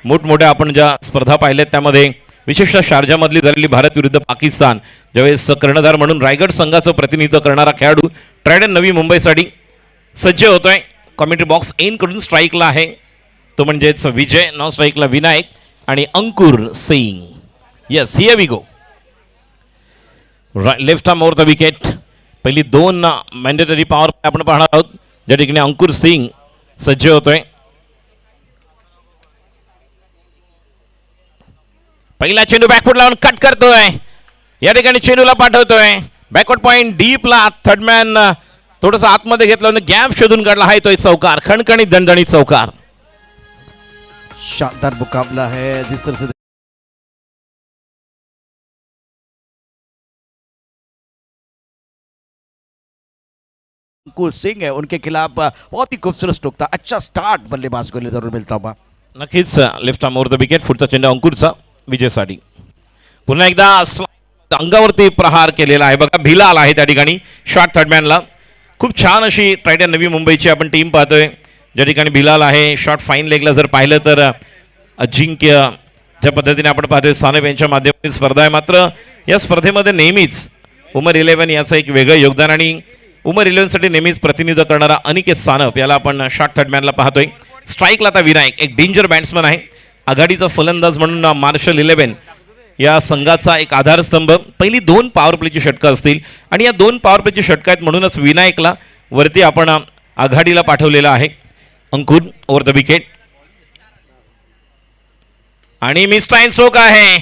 मोठमोठ्या आपण ज्या स्पर्धा पाहिल्यात त्यामध्ये विशेषतः शारजामधली झालेली भारत विरुद्ध पाकिस्तान, ज्यावेळेस कर्णधार म्हणून रायगड संघाचं प्रतिनिधित्व करणारा खेळाडू ट्रायडन नवी मुंबईसाठी सज्ज होतोय. कॉमेंट्री बॉक्स एनकडून स्ट्राईकला आहे तो म्हणजेच विजय, नॉन स्ट्राईकला विनायक आणि Ankur Singh. Yes, here we go. Left arm over the wicket. पहिली दोन मॅन्डेटरी पॉवर आपण पाहणार आहोत, ज्या ठिकाणी अंकुर सिंग सज्ज होतोय. पहिला चेंडू बॅकफुट लावून कट करतोय, या ठिकाणी चेंडूला पाठवतोय बॅकवर्ड पॉइंट डीपला. थर्ड मॅन थोडंसं आतमध्ये घेतलं, गॅप शोधून काढला. आहे तो एक चौकार, खणखणीत दणदणीत चौकार. शानदार मुकाबला है. जिस तरह से अंकुर सिंह है उनके खिलाफ बहुत ही खूबसूरत स्ट्रोक था. अच्छा स्टार्ट बल्लेबाज को जरूर मिलता हुआ. नक्कीच left arm over the wicket. पुढचा चेंडू अंकुरचा विजयसाठी. पुन्हा एकदा अंगावरती प्रहार केलेला आहे बघा, भिलाल आहे त्या ठिकाणी शॉट थर्डमॅनला. खूप छान अशी ट्रायडन नवी मुंबईची आपण टीम पाहतोय, ज्या ठिकाणी भिलाल आहे. शॉट फाईन लेगला जर पाहिलं तर अजिंक्य ज्या पद्धतीने आपण पाहतोय सानप यांच्या माध्यमातून स्पर्धा आहे. मात्र या स्पर्धेमध्ये नेहमीच उमर 11 याचं एक वेगळं योगदान आणि उमर 11साठी नेहमीच प्रतिनिधित्व करणारा अनिकेत सानप याला आपण शॉट थर्डमॅनला पाहतोय. स्ट्राईकला आता विनायक, एक डेंजर बॅट्समन आहे. आघाडीचा फलंदाज म्हणून मार्शल 11 या संघाचा एक आधारस्तंभ. पहिली दोन पॉवर प्लेची षटकं असतील आणि या दोन पॉवर प्लेची षटकं आहेत म्हणूनच विनायकला वरती आपण आघाडीला पाठवलेलं आहे. अंकुर ओव्हर द विकेट आणि मिस्टाईन स्ट्रोक आहे.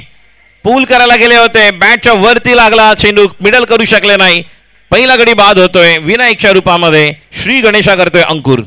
पूल करायला गेले होते, बॅटच्या वरती लागला चेंडू, मिडल करू शकले नाही. पहिला गडी बाद होतोय विनायकच्या रूपामध्ये. श्री गणेशा करतोय अंकुर.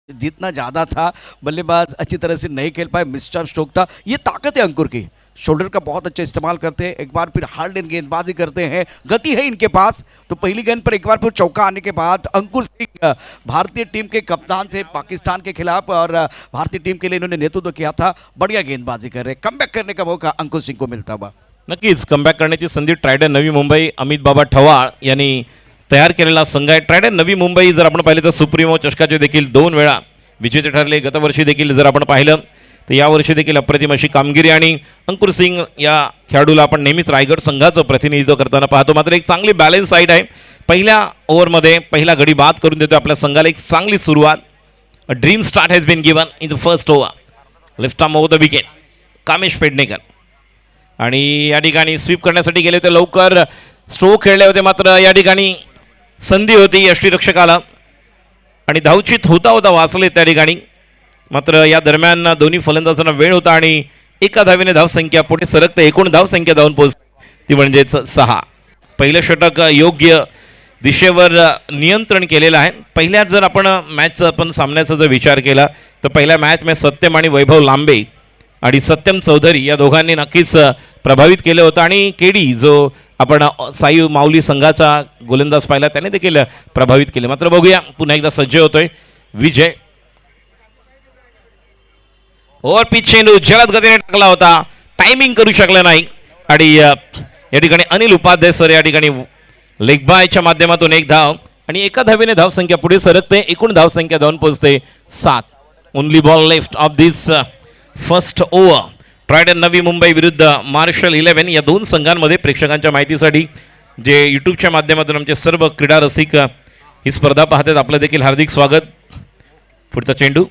जितना ज़्यादा था बल्लेबाज अच्छी तरह से नहीं खेल पाए. मिस्टर स्ट्रोक था. ये ताकत है अंकुर की. शोल्डर का बहुत अच्छा इस्तेमाल करते हैं. एक बार फिर हार्ड एंड गेंदबाजी करते हैं. गति है इनके पास. तो पहली गेंद पर एक बार फिर चौका आने के बाद अंकुर सिंह भारतीय टीम के कप्तान थे पाकिस्तान के खिलाफ और भारतीय टीम के लिए इन्होंने नेतृत्व किया था. बढ़िया गेंदबाजी कर रहे. कमबॅक करने का मौका अंकुर सिंह को मिलता हुआ. नक्कीच कमबॅक करण्याची संधी ट्रायडन नवी मुंबई अमित बाबा ठवाळ यांनी तयार केलेला संघ आहे. ट्रायडन नवी मुंबई जर आपण पाहिलं तर सुप्रीमो चषकाचे देखील 2 वेळा विजेते ठरले. गतवर्षी देखील जर आपण पाहिलं तर यावर्षी देखील अप्रतिम अशी कामगिरी आणि अंकुर सिंग या खेळाडूला आपण नेहमीच रायगड संघाचं प्रतिनिधित्व करताना पाहतो. मात्र एक चांगली बॅलन्स साईड आहे. पहिल्या ओव्हरमध्ये पहिला गडी बाद करून देतो आपल्या संघाला. एक चांगली सुरुवात. A dream start has been given in the first over. Left arm over the wicket Kamesh Pednekar आणि या ठिकाणी स्वीप करण्यासाठी गेले होते, लवकर स्ट्रोक खेळले होते. मात्र या ठिकाणी संधी होती यष्टीरक्षकाला आणि धावचीत होता वाचले त्या ठिकाणी. मात्र या दरम्यान दोन्ही फलंदाजांना वेळ होता आणि एका धावेने धावसंख्या पुढे सरकते. एकूण धावसंख्या धावून पोहोचते ती म्हणजेच 6. पहिलं षटक योग्य दिशेवर नियंत्रण केलेलं आहे. पहिल्या जर आपण मॅचचा आपण सामन्याचा जर विचार केला तर पहिल्या मॅचमध्ये सत्यम आणि वैभव लांबे आणि सत्यम चौधरी या दोघांनी नक्कीच प्रभावित केलं होतं आणि केडी जो आपण साई माऊली संघाचा गोलंदाज पाहिला त्याने देखील प्रभावित केले. मात्र बघूया पुन्हा एकदा सज्ज होतोय विजय. ओव्हर पिच चेंडू जलद गतीने टाकला होता, टायमिंग करू शकला नाही आणि या ठिकाणी अनिल उपाध्याय सर या ठिकाणी लेग बायच्या माध्यमातून एक धाव आणि एका धावेने धावसंख्या पुढे सरकते. एकूण धावसंख्या धावून पोहोचते 7. Only ball left of this first over. ट्रायडन नवी मुंबई विरुद्ध मार्शल 11 या दोन संघांमध्ये प्रेक्षकांच्या माहितीसाठी जे यूट्यूबच्या माध्यमातून आमचे सर्व क्रीडा रसिक ही स्पर्धा पाहतात आपलं देखील हार्दिक स्वागत. पुढचा चेंडू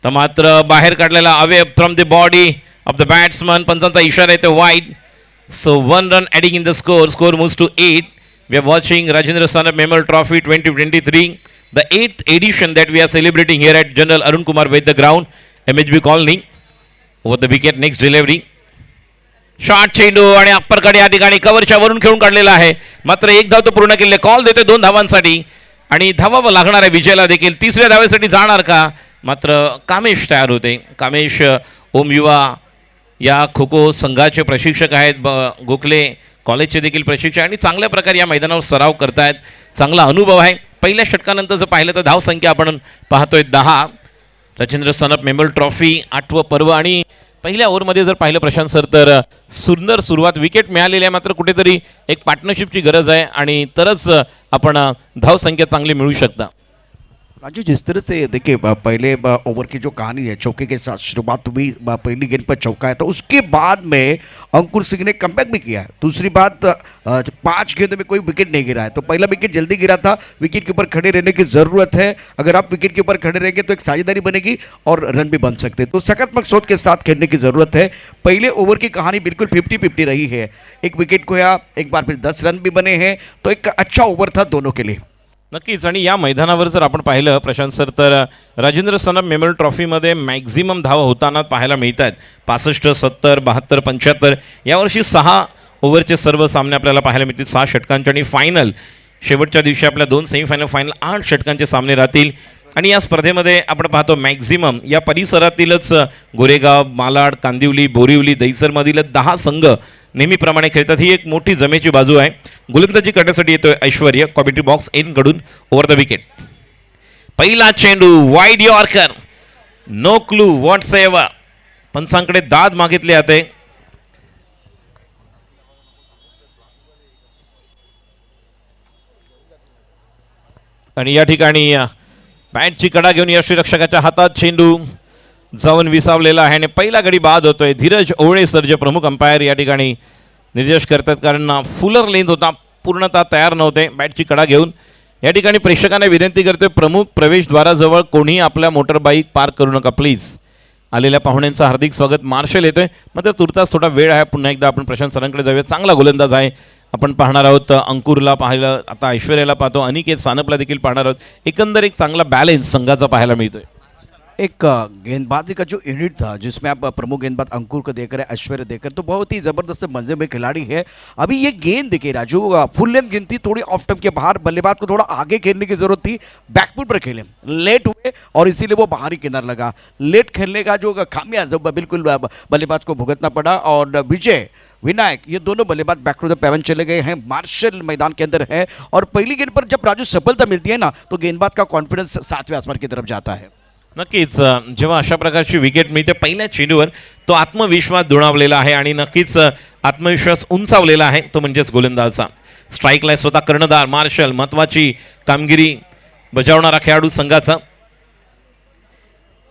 तर मात्र बाहेर काढलेला away from the body of the batsman. पंचांचा इशारा येतो wide. So 1 run adding in the score. Score moves to 8. We are watching Rajendra Sanap memorial trophy 2023, the 8th edition that we are celebrating here at General Arun Kumar Vaidya Ground, MHB Colony. Over the wicket, next delivery. Shot चेंडू आणि अप्परकडे या ठिकाणी कव्हरच्या वरून खेळून काढलेला आहे. मात्र एक धाव तो पूर्ण केले. कॉल देते 2 धावांसाठी आणि धावावं लागणार आहे विजयला देखील. 3ऱ्या धावेसाठी जाणार का? मात्र कामेश तयार होते. कामेश ओम युवा या खो खो संघाचे प्रशिक्षक आहेत. गोखले कॉलेजचे देखील प्रशिक्षक आणि चांगल्या प्रकारे या मैदानावर सराव करतायत. चांगला अनुभव आहे. पहिल्या षटकानंतर जर पाहिलं तर धावसंख्या आपण पाहतोय 10. राजेंद्र सनप मेमोरियल ट्रॉफी 8वं पर्व आणि पहिल्या ओव्हरमध्ये जर पाहिलं प्रशांत सर तर सुंदर सुरुवात, विकेट मिळालेली आहे, मात्र कुठेतरी एक पार्टनरशिपची गरज आहे आणि तरच आपण धावसंख्या चांगली मिळू शकता. राजू, जिस तरह से देखिए पहले ओवर की जो कहानी है, चौके के साथ शुरुआत हुई, पहली गेंद पर चौका है, तो उसके बाद में अंकुर सिंह ने कमबैक भी किया है. दूसरी बात 5 गेंदों में कोई विकेट नहीं गिरा है, तो पहला विकेट जल्दी गिरा था. विकेट के ऊपर खड़े रहने की ज़रूरत है. अगर आप विकेट के ऊपर खड़े रहेंगे तो एक साझेदारी बनेगी और रन भी बन सकते हैं. तो सकारात्मक सोच के साथ खेलने की ज़रूरत है. पहले ओवर की कहानी बिल्कुल 50-50 रही है. एक विकेट खोया, एक बार फिर 10 रन भी बने हैं, तो एक अच्छा ओवर था दोनों के लिए. नक्कीच. आणि या मैदानावर जर आपण पाहिलं प्रशांत सर तर राजेंद्र सनप मेमोरियल ट्रॉफीमध्ये मॅक्झिमम धावा होताना पाहायला मिळत आहेत. 65, 70, 72, 75. यावर्षी 6 ओव्हरचे सर्व सामने आपल्याला पाहायला मिळतील, 6 षटकांचे. आणि फायनल शेवटच्या दिवशी आपल्या 2 सेमीफायनल, फायनल 8 षटकांचे सामने राहतील. आणि या स्पर्धेमध्ये आपण पाहतो मॅक्झिमम या परिसरातीलच गोरेगाव, मालाड, कांदिवली, बोरिवली, दहिसरमधील 10 संघ नेहमीप्रमाणे खेळतात. ही एक मोठी जमेची बाजू आहे. गोलंदाजी करण्यासाठी येतोय ऐश्वर्य कॉमेंट्री बॉक्स इन कडून. ओव्हर द विकेट, पहिला चेंडू वाईड यॉर्कर, नो क्लू व्हॉट्स एव्हर. पंचांकडे दाद मागितले जाते. आणि या ठिकाणी बॅटची कडा घेऊन यष्टीरक्षकाच्या हातात चेंडू जाऊन विसावलेला आहे आणि पहिला गडी बाद होतोय. धीरज ओवळे सर जे प्रमुख अंपायर या ठिकाणी निर्देश करतात, कारण फुलर लेंथ होता, पूर्णतः तयार नव्हते. बॅटची कडा घेऊन या ठिकाणी प्रेक्षकांना विनंती करतोय, प्रमुख प्रवेशद्वाराजवळ कोणीही आपल्या मोटरबाईक पार्क करू नका प्लीज. आलेल्या पाहुण्यांचं हार्दिक स्वागत. मार्शल येतोय, मात्र तुर्तास थोडा वेळ आहे. पुन्हा एकदा आपण प्रशांत सरांकडे जाऊया. चांगला गोलंदाज आहे. आपण पाहणार आहोत अंकुरला पाहिलं, आता ऐश्वर्याला पाहतो, अनिकेत सानपला देखील पाहणार आहोत. एकंदर एक चांगला बॅलेन्स संघाचा पाहायला मिळतोय. एक गेंदबाजी का जो यूनिट था जिसमें आप प्रमुख गेंदबाज अंकुर को देकर ऐश्वर्य देकर, तो बहुत ही ज़बरदस्त मंजे में खिलाड़ी है. अभी ये गेंद देखिए राजू, फुल लेंथ गेंद थी, थोड़ी ऑफ स्टंप के बाहर, बल्लेबाज को थोड़ा आगे खेलने की ज़रूरत थी. बैकफुट पर खेले, लेट हुए और इसीलिए वो बाहरी किनार लगा. लेट खेलने का जो खामियाजा बिल्कुल बल्लेबाज को भुगतना पड़ा. और विजय, विनायक, ये दोनों बल्लेबाज बैक टू द पेवन चले गए हैं. मार्शल मैदान के अंदर है और पहली गेंद पर जब राजू सफलता मिलती है ना, तो गेंदबाज का कॉन्फिडेंस 7वें आसमान की तरफ जाता है. नक्कीच. जेव्हा अशा प्रकारची विकेट मिळते पहिल्या चेंडूवर, तो आत्मविश्वास दुणावलेला आहे आणि नक्कीच आत्मविश्वास उंचावलेला आहे, तो म्हणजेच गोलंदाजचा. स्ट्राईकला स्वतः कर्णधार मार्शल, महत्त्वाची कामगिरी बजावणारा खेळाडू संघाचा.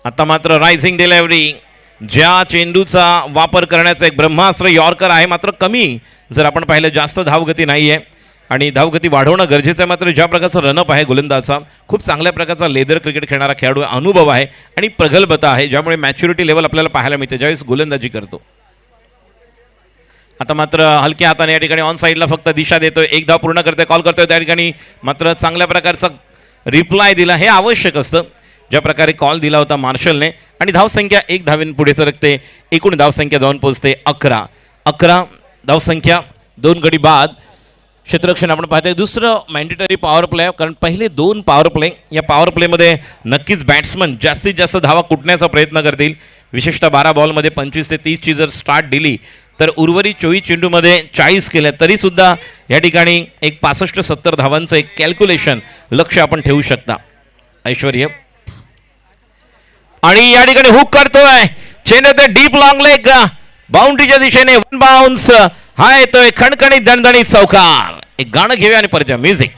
आता मात्र रायझिंग डिलिव्हरी, ज्या चेंडूचा वापर करण्याचा एक ब्रह्मास्त्र यॉर्कर आहे, मात्र कमी जर आपण पाहिलं जास्त धावगती नाही आहे आणि धावगती वाढवणं गरजेचं आहे. मात्र ज्या प्रकारचा रनअप आहे गोलंदाजचा, खूप चांगल्या प्रकारचा लेदर क्रिकेट खेळणारा खेळाडू, अनुभव आहे आणि प्रगल्भता आहे, ज्यामुळे मॅच्युरिटी लेवल आपल्याला पाहायला मिळते ज्यावेळेस गोलंदाजी करतो. आता मात्र हलक्या हाताने या ठिकाणी ऑन साईडला फक्त दिशा देतोय, एक धाव पूर्ण करतोय, कॉल करतोय त्या ठिकाणी. मात्र चांगल्या प्रकारचा रिप्लाय दिला, हे आवश्यक असतं. ज्या प्रकारे कॉल दिला होता मार्शलने, आणि धावसंख्या 1 धावेन पुढे सरकते. एकूण धावसंख्या जाऊन पोहोचते 11 धावसंख्या, 2 गडी बाद. क्षेत्ररक्षण आपण पाहतोय दुसरं मॅन्डेटरी पॉवर प्ले, कारण पहिले 2 पॉवर प्ले, या पॉवर प्लेमध्ये नक्कीच बॅट्समन जास्तीत जास्त धावा कुटण्याचा प्रयत्न करतील. विशेषतः 12 बॉलमध्ये 25 ते 30ची जर स्टार्ट दिली तर उर्वरित 24 चेंडूमध्ये 40 केल्या तरीसुद्धा या ठिकाणी एक 65-70 धावांचं एक कॅल्क्युलेशन लक्ष आपण ठेवू शकता. ऐश्वर्य आणि या ठिकाणी हुक करतोय चेंडू, ते डीप लॉंग लेग बाउंड्रीच्या दिशेने, 1 बाउन्स. हा येतोय खणखणीत दणदणीत चौकार. एक गाणं घेऊया आणि परत म्युझिक.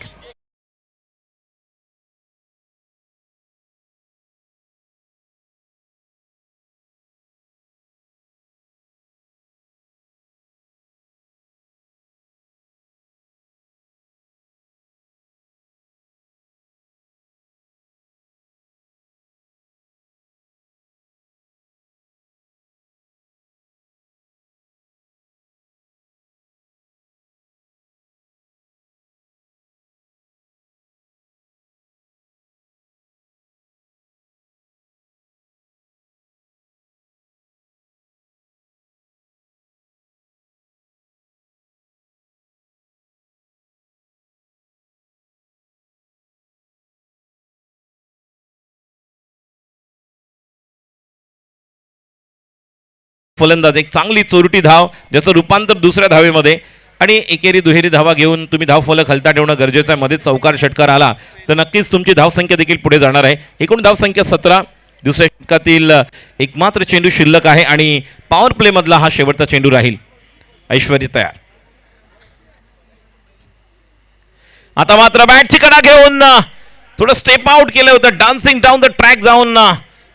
फलंदाज एक चांगली चोरटी धाव, ज्याचं रूपांतर दुसऱ्या धावेमध्ये. आणि एकेरी दुहेरी धावा घेऊन तुम्ही धावफलक हलता ठेवणं गरजेचं आहे. मध्ये चौकार षटकार आला तर नक्कीच तुमची धावसंख्या देखील पुढे जाणार आहे. एकूण धावसंख्या 17. दुसऱ्या षटकातील एकमात्र चेंडू शिल्लक आहे आणि पॉवर प्ले मधला हा शेवटचा चेंडू राहील. ऐश्वर्य तयार. आता मात्र बॅटची कडा घेऊन थोडं स्टेप आउट केलं होतं. डान्सिंग डाऊन द ट्रॅक जाऊन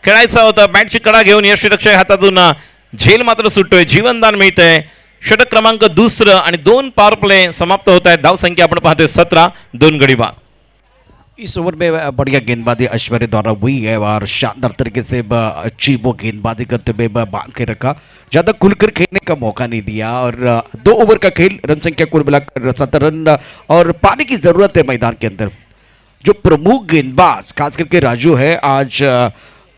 खेळायचं होतं. बॅटची कडा घेऊन यष्टीरक्षक हातातून झेल मात्र सुटतोय. जीवनदान मिळतंय. षटक क्रमांक दुसरं आणि 2 पॉवर प्ले समाप्त होत आहेत. धावसंख्या आपण पाहतोय 17. 2 गडी बाद. इस ओवर में बढ़िया गेंदबाजी ऐश्वर्य द्वारा हुई है और शानदार तरीके से अच्छी वो गेंदबाजी करते हुए बांध के रखा, ज़्यादा खुलकर खेलने का मौका नहीं दिया और 2 ओवर का खेल, रन संख्या कुल मिलाकर 7 रन और पानी की ज़रूरत है मैदान के अंदर. जो प्रमुख गेंदबाज खास करके राजू है आज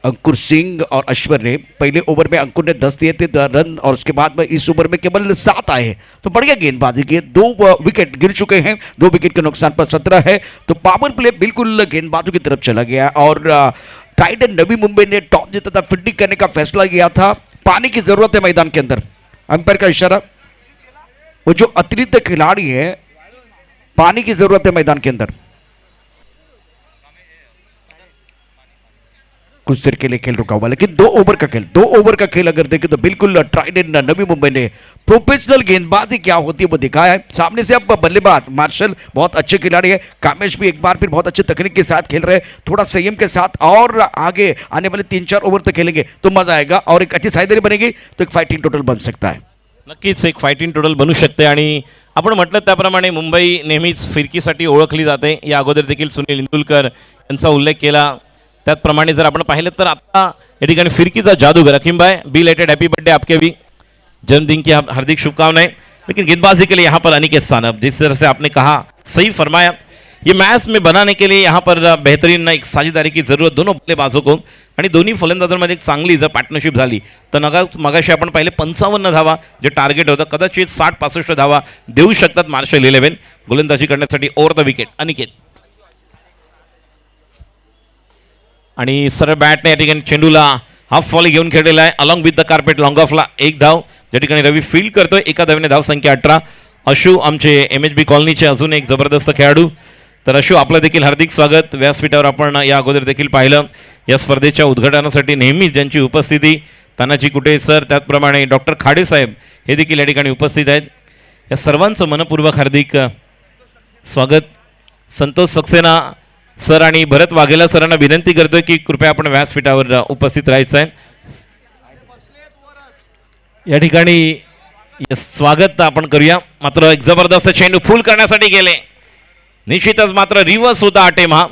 अंकुर सिंह और अश्वर ने पहले ओवर में अंकुर ने 10 दिए थे रन और उसके बाद में इस ओवर में केवल 7 आए. तो बढ़िया गेंदबाजी की. 2 विकेट गिर चुके हैं. 2 विकेट के नुकसान पर 17 है. तो पावर प्ले बिल्कुल गेंदबाजों की तरफ चला गया और टाइटन नवी मुंबई ने टॉस जीता था, फील्डिंग करने का फैसला किया था. पानी की जरूरत है मैदान के अंदर. अंपायर का इशारा. वो जो अतिरिक्त खिलाड़ी है, पानी की जरूरत है मैदान के अंदर. कुछ देर के लिए खेल रुका हुआ, लेकिन 2 ओवर का खेल अगर देखें तो बिल्कुल ट्राइडेंट नवी मुंबई ने प्रोफेशनल गेंदबाजी क्या होती है वो दिखाया है. सामने से अब बल्लेबाज मार्शल बहुत अच्छे खिलाड़ी है. कामेश भी एक बार फिर बहुत अच्छे तकनीक के साथ खेल रहे हैं. थोड़ा संयम के साथ और आगे आने वाले 3-4 ओवर तो खेलेंगे तो मजा आएगा और एक अच्छी साइडरी बनेगी तो एक फाइटिंग टोटल बन सकता है. नक्कीच एक फायटिंग टोटल बनू शकते आणि आपण म्हटलं त्याप्रमाणे मुंबई नेहमीच फिरकीसाठी ओळखली जाते. या अगोदर देखील सुनील इंदुलकर यांचा उल्लेख केला. त्याचप्रमाणे जर आपण पाहिलं तर आता या ठिकाणी फिरकीचा जादूगर अकीम भाई, बी लेटेड हैप्पी बर्थडे आपके भी, जन्मदिन की हार्दिक शुभकामनाएं. लेकिन गेंदबाजी के लिए यहाँ पर अनिकेत सानप, जिस तरह से आपने कहा सही फरमाया, ये मैच में बनाने के लिए यहाँ पर बेहतरीन एक साझेदारी की जरूरत दोनों बल्लेबाजों को आणि दोन्ही फलंदाजांमध्ये एक चांगली जर पार्टनरशिप झाली तर मगाशी आपण पाहिले 55 धावा जे टार्गेट होतं कदाचित 60-65 धावा देऊ शकतात मार्शल 11 गोलंदाजी करण्यासाठी. ओव्हर द विकेट अनिकेत आणि सरळ बॅटने या ठिकाणी चेंडूला हाफ फॉली घेऊन खेळलेला आहे. Along with the carpet long ऑफला 1 धाव. ज्या ठिकाणी रवी फील्ड करतोय. एका धावेने धावसंख्या 18. अशू आमचे MHB कॉलनीचे अजून एक जबरदस्त खेळाडू. तर अशू आपलं देखील हार्दिक स्वागत. व्यासपीठावर आपण या अगोदर देखील पाहिलं या स्पर्धेच्या उद्घाटनासाठी नेहमीच ज्यांची उपस्थिती तानाजी कुटे सर, त्याचप्रमाणे डॉक्टर खाडे साहेब हे देखील या ठिकाणी उपस्थित आहेत. या सर्वांचं मनपूर्वक हार्दिक स्वागत. संतोष सक्सेना सर आणि भरत वाघेला सरांना विनंती करतोय की कृपया आपण व्यासपीठावर उपस्थित राहायचं आहे. या ठिकाणी स्वागत आपण करूया. मात्र एक जबरदस्त चेंडू फुल करण्यासाठी गेले. निश्चितच मात्र रिव्हर्स होता अटेम हा,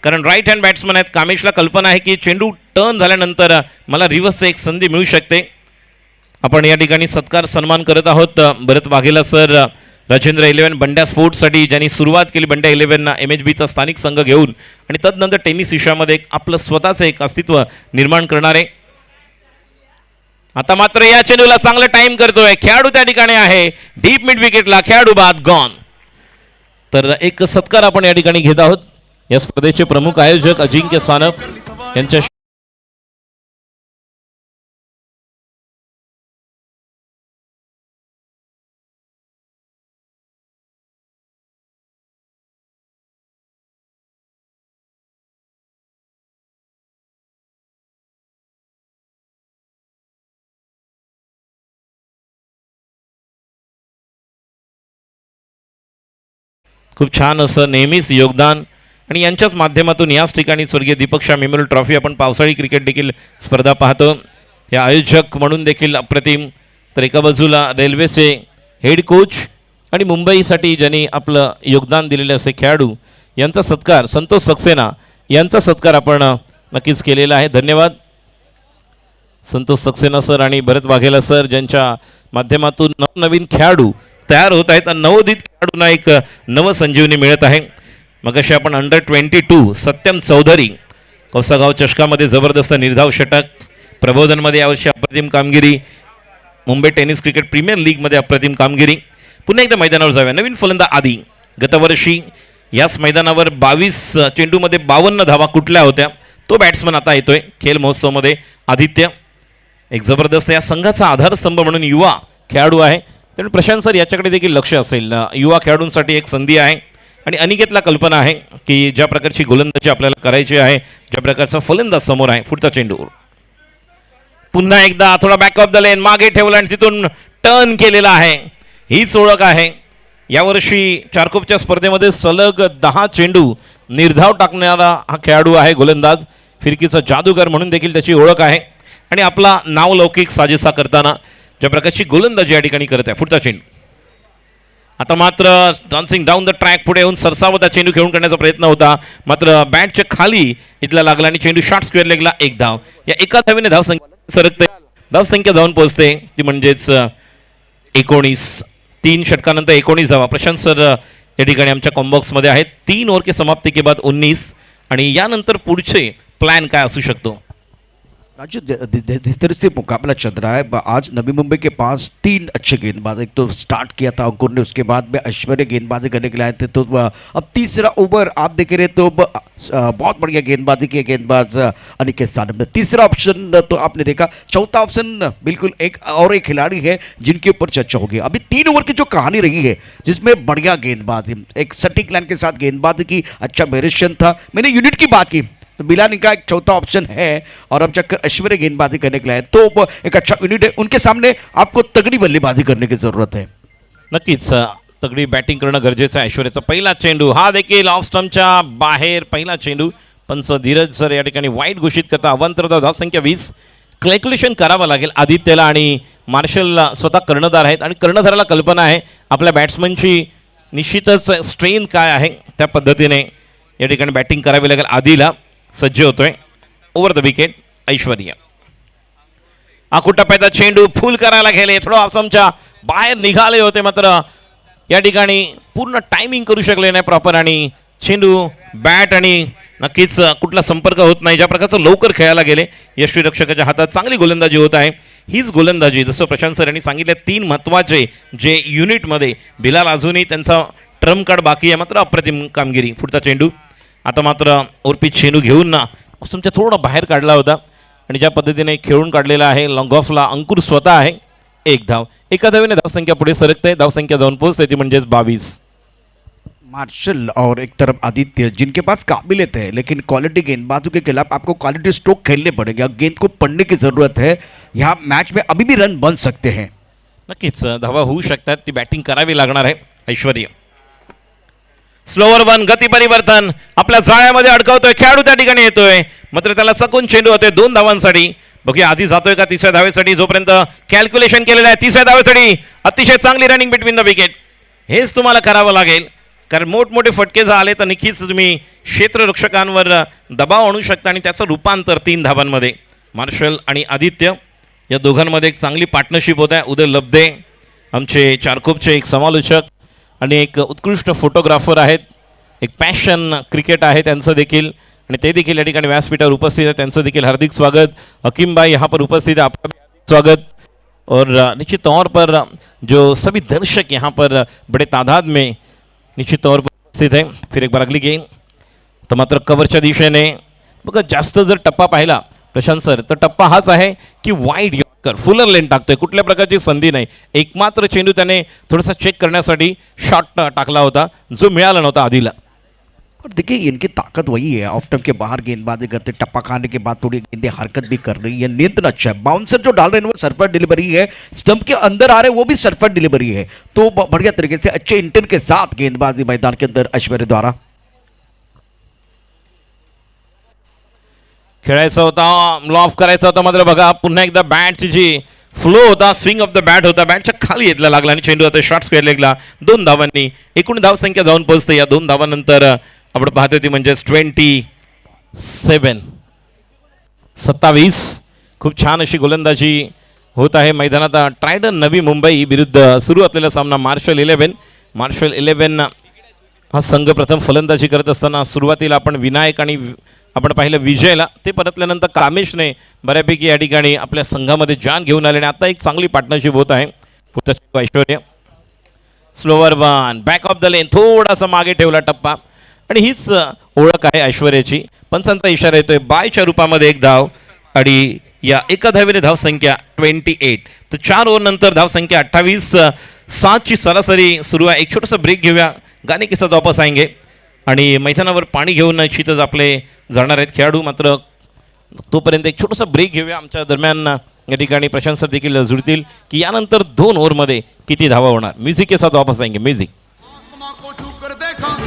कारण राईट हँड बॅट्समन आहेत. कामेशला कल्पना आहे की चेंडू टर्न झाल्यानंतर मला रिव्हर्सची एक संधी मिळू शकते. आपण या ठिकाणी सत्कार सन्मान करत आहोत भरत वाघेला सर, राजेंद्र 11 बंड्या स्पोर्ट्ससाठी ज्यांनी सुरुवात केली. बंड्या 11 MHBचा स्थानिक संघ घेऊन आणि तदनंतर टेनिस विश्वामध्ये आपलं स्वतःचं एक अस्तित्व निर्माण करणारे. आता मात्र या चेंडूला चांगलं टाइम करतोय खेळाडू त्या ठिकाणी आहे. डीप मिड विकेटला खेळाडू बाद गॉन. तर एक सत्कार आपण या ठिकाणी घेत आहोत. या स्पर्धेचे प्रमुख आयोजक अजिंक्य सानप यांच्या खूप छान असं नेहमीच योगदान आणि यांच्याच माध्यमातून याच ठिकाणी स्वर्गीय दीपक शाह मेमोरियल ट्रॉफी आपण पावसाळी क्रिकेट देखील स्पर्धा पाहतो. या आयोजक म्हणून देखील अप्रतिम. तर एका बाजूला रेल्वेचे हेड कोच आणि मुंबईसाठी ज्यांनी आपलं योगदान दिलेले असे खेळाडू यांचा सत्कार संतोष सक्सेना यांचा सत्कार आपण नक्कीच केलेला आहे. धन्यवाद संतोष सक्सेना सर आणि भरत वाघेला सर, ज्यांच्या माध्यमातून नवनवीन खेळाडू तयार होत आहेत. नवोदित खेळाडूंना एक नवसंजीवनी मिळत आहे. मगाशी आपण अंडर-22 सत्यम चौधरी कौसागाव चषकामध्ये जबरदस्त निर्धाव षटक, प्रबोधनमध्ये यावर्षी अप्रतिम कामगिरी, मुंबई टेनिस क्रिकेट प्रीमियर लीगमध्ये अप्रतिम कामगिरी. पुन्हा एकदा मैदानावर जाऊया. नवीन फलंदाज आदी गतवर्षी याच मैदानावर 22 चेंडूमध्ये 52 धावा कुठल्या होत्या तो बॅट्समन आता येतोय खेल महोत्सवमध्ये. आदित्य एक जबरदस्त या संघाचा आधारस्तंभ म्हणून युवा खेळाडू आहे. त्यामुळे प्रशांत सर याच्याकडे देखील लक्ष असेल. युवा खेळाडूंसाठी एक संधी आहे आणि अनिकेतला कल्पना आहे की ज्या प्रकारची गोलंदाजी आपल्याला करायची आहे, ज्या प्रकारचा फलंदाज समोर आहे. पुढचा चेंडू पुन्हा एकदा थोडा बॅक ऑफ द लेन मागे ठेवला आणि तिथून टर्न केलेला आहे. हीच ओळख आहे. यावर्षी चारकोपच्या स्पर्धेमध्ये सलग 10 चेंडू निर्धाव टाकणारा हा खेळाडू आहे. गोलंदाज फिरकीचा जादूगर म्हणून देखील त्याची ओळख आहे आणि आपला नावलौकिक साजेसा करताना ज्या प्रकारची गोलंदाजी या ठिकाणी करत आहे. पुढचा चेंडू आता मात्र डान्सिंग डाऊन द ट्रॅक पुढे येऊन सरसावता चेंडू खेळून करण्याचा प्रयत्न होता, मात्र बॅटच्या खाली इथला लागला आणि चेंडू शॉर्ट स्क्वेअर लेगला एक धाव. या एका धावेने धावसंख्या सरकते, धावसंख्या जाऊन पोहोचते ती म्हणजेच 19. 3 षटकानंतर 19 धावा. प्रशांत सर या ठिकाणी आमच्या कॉम्बॉक्समध्ये आहेत. 3 ओव्हर के समाप्ति के बाद 19 आणि यानंतर पुढचे प्लॅन काय असू शकतो? राजू, जिस तरह से मुकाबला चल रहा है, आज नवी मुंबई के पास 3 अच्छे गेंदबाज, एक तो स्टार्ट किया था अंकुर ने, उसके बाद में ऐश्वर्य गेंदबाजी करने के लिए आए थे, तो अब तीसरा ओवर आप देख रहे तो बहुत बढ़िया गेंदबाजी की गेंदबाज अनिकेत सानप ने. तीसरा ऑप्शन तो आपने देखा. चौथा ऑप्शन बिल्कुल एक और एक खिलाड़ी है जिनके ऊपर चर्चा होगी. अभी 3 ओवर की जो कहानी रही है जिसमें बढ़िया गेंदबाजी, एक सटीक लाइन के साथ गेंदबाजी की, अच्छा वेरिएशन था. मैंने यूनिट की बात की तो बिलानी का एक चौथा ऑप्शन है और अब चक्कर ऐश्वर्य गेंदबाजी करने के लिए तो एक अच्छा यूनिट है. उनके सामने आपको तगड़ी बल्लेबाजी करने की जरूरत है. नक्कीच तगडी बॅटिंग करणं गरजेचं आहे. ऐश्वर्याचा पहिला चेंडू हा देखील ऑफ स्टंपच्या बाहेर पहिला चेंडू. पंच धीरज सर या ठिकाणी वाईट घोषित करता. अवांतर धावसंख्या 20. कॅल्क्युलेशन करावं लागेल आदित्यला आणि मार्शलला. स्वतः कर्णधार आहेत आणि कर्णधाराला कल्पना आहे आपल्या बॅट्समनची निश्चितच स्ट्रेंथ काय आहे, त्या पद्धतीने या ठिकाणी बॅटिंग करावी लागेल. आदिला सज्ज होतोय. Over the wicket Aishwarya. टप्प्याचा चेंडू फुल करायला गेले, थोडं आसामच्या बाहेर निघाले होते, मात्र या ठिकाणी पूर्ण टायमिंग करू शकले नाही प्रॉपर आणि चेंडू बॅट आणि नक्कीच कुठला संपर्क होत नाही. ज्या प्रकारचं लवकर खेळायला गेले यष्टीरक्षकाच्या हातात चांगली गोलंदाजी होत आहे. हीच गोलंदाजी जसं प्रशांत सर यांनी सांगितले 3 महत्त्वाचे जे युनिटमध्ये बिलाल अजूनही त्यांचा ट्रम्प कार्ड बाकी आहे, मात्र अप्रतिम कामगिरी. पुढचा चेंडू आता मात्र ओरपी चेंडू घेऊन ना तुमच्या थोडा बाहेर काढला होता आणि ज्या पद्धतीने खेळून काढलेला आहे लॉंग ऑफला अंकुर स्वतः आहे. 1 धाव. एका धावेने धावसंख्या पुढे सरकते, धावसंख्या जाऊन पोहोचते ती म्हणजेच 22. मार्शल और एक तरफ आदित्य जिनके पास काबिलियत है, लेकिन क्वालिटी गेंदबाजों के खिलाफ आपको क्वालिटी स्ट्रोक खेलने पड़ेंगे. गेंद को पढ़ने की जरूरत है. यहाँ मैच में अभी भी रन बन सकते हैं. नक्कीच धावा होऊ शकतात, ती बॅटिंग करावी लागणार आहे. ऐश्वर्या स्लोवर वन, गती परिवर्तन आपल्या जाळ्यामध्ये अडकवतोय खेळाडू, त्या ठिकाणी येतोय मात्र त्याला चकून चेंडू होतोय 2 धावांसाठी. बघूया आधी जातोय का 3ऱ्या धावेसाठी, जोपर्यंत कॅल्क्युलेशन केलेलं आहे 3ऱ्या धावेसाठी. अतिशय चांगली रनिंग बिटवीन द विकेट. हेच तुम्हाला करावं लागेल, कारण मोठमोठे फटके जर आले तर नक्कीच तुम्ही क्षेत्ररक्षकांवर दबाव आणू शकता आणि त्याचं रूपांतर 3 धावांमध्ये. मार्शल आणि आदित्य या दोघांमध्ये एक चांगली पार्टनरशिप होत आहे. उदय लब्धे आमचे चारकोपचे एक समालोचक आणि एक उत्कृष्ट फोटोग्राफर आहेत. एक पॅशन क्रिकेट आहे त्यांचं देखील आणि ते देखील या ठिकाणी व्यासपीठावर उपस्थित आहे. त्यांचं देखील हार्दिक स्वागत. हकीम भाई यहाँ पर उपस्थित है, आपका स्वागत. और निश्चित तौर पर जो सभी दर्शक यहाँ पर बड़े तादाद में निश्चित तौर पर उपस्थित है. फिर एक बार अगली गेम तर मात्र कव्हरच्या दिशेने बघा जास्त जर टप्पा पाहिला प्रशांत सर तर टप्पा हाच आहे की वाईड यॉर्कर फुलर लेन टाकतोय, कुठल्या प्रकारची संधी नाही. एकमात्र चेंडू त्याने थोडासा चेक करण्यासाठी शॉट टाकला होता जो मिळाला नव्हता आधीला. और देखिए इनकी ताकत वही है, ऑफ स्टंप के बाहर गेंदबाजी करते, टप्पा खाने के बाद थोड़ी गेंदें हरकत भी कर रही है. नियंत्रण अच्छा है. बाउंसर जो डाल रहे हैं वो सरफर डिलीवरी है, स्टंप के अंदर आ रहे हैं वो भी सरफर डिलीवरी है. तो बढ़िया तरीके से अच्छे इंटेंट के साथ गेंदबाजी मैदान के अंदर ऐश्वर्य द्वारा खेळायचा होता, लॉफ करायचा होता, मात्र बघा पुन्हा एकदा बॅटची जी फ्लो होता, स्विंग ऑफ द बॅट होता, बॅटच्या खाली येतला लागला आणि चेंडू आता शॉर्ट स्क्वेअर लेगला. 2 धावांनी एकूण धावसंख्या जाऊन पोहोचते. या 2 धावांनंतर आपण पाहतो ती म्हणजे 27. खूप छान अशी गोलंदाजी होत आहे मैदानात. ट्रायडन नवी मुंबई विरुद्ध सुरू असलेला सामना. मार्शल 11 हा संघ प्रथम फलंदाजी करत असताना सुरुवातीला आपण विनायक आणि आपण पाहिलं विजयला, ते परतल्यानंतर कामेशने बऱ्यापैकी या ठिकाणी आपल्या संघामध्ये जान घेऊन आले आणि आता एक चांगली पार्टनरशिप होत आहे. Aishwarya slower one, back of the lane, थोडासा मागे ठेवला टप्पा आणि हीच ओळख आहे ऐश्वर्याची. पंचांचा इशारा येतोय बायच्या रूपामध्ये 1 धाव आणि या एका धावेने धावसंख्या 28. तर 4 ओव्हर नंतर धावसंख्या 28. 7ची सरासरी सुरू आहे. एक छोटासा ब्रेक घेऊया, गाणे के साथ वापस आएंगे. आणि मैदानावर पाणी घेऊन निश्चितच आपले जाणार आहेत खेळाडू. मात्र तोपर्यंत एक छोटासा ब्रेक घेऊया. आमच्या दरम्यान या ठिकाणी प्रशांत सर देखील जुळतील की यानंतर 2 ओव्हरमध्ये किती धावा होणार. म्युझिक के साथ वापस आएंगे. म्युझिक. आसमां को छू कर देखा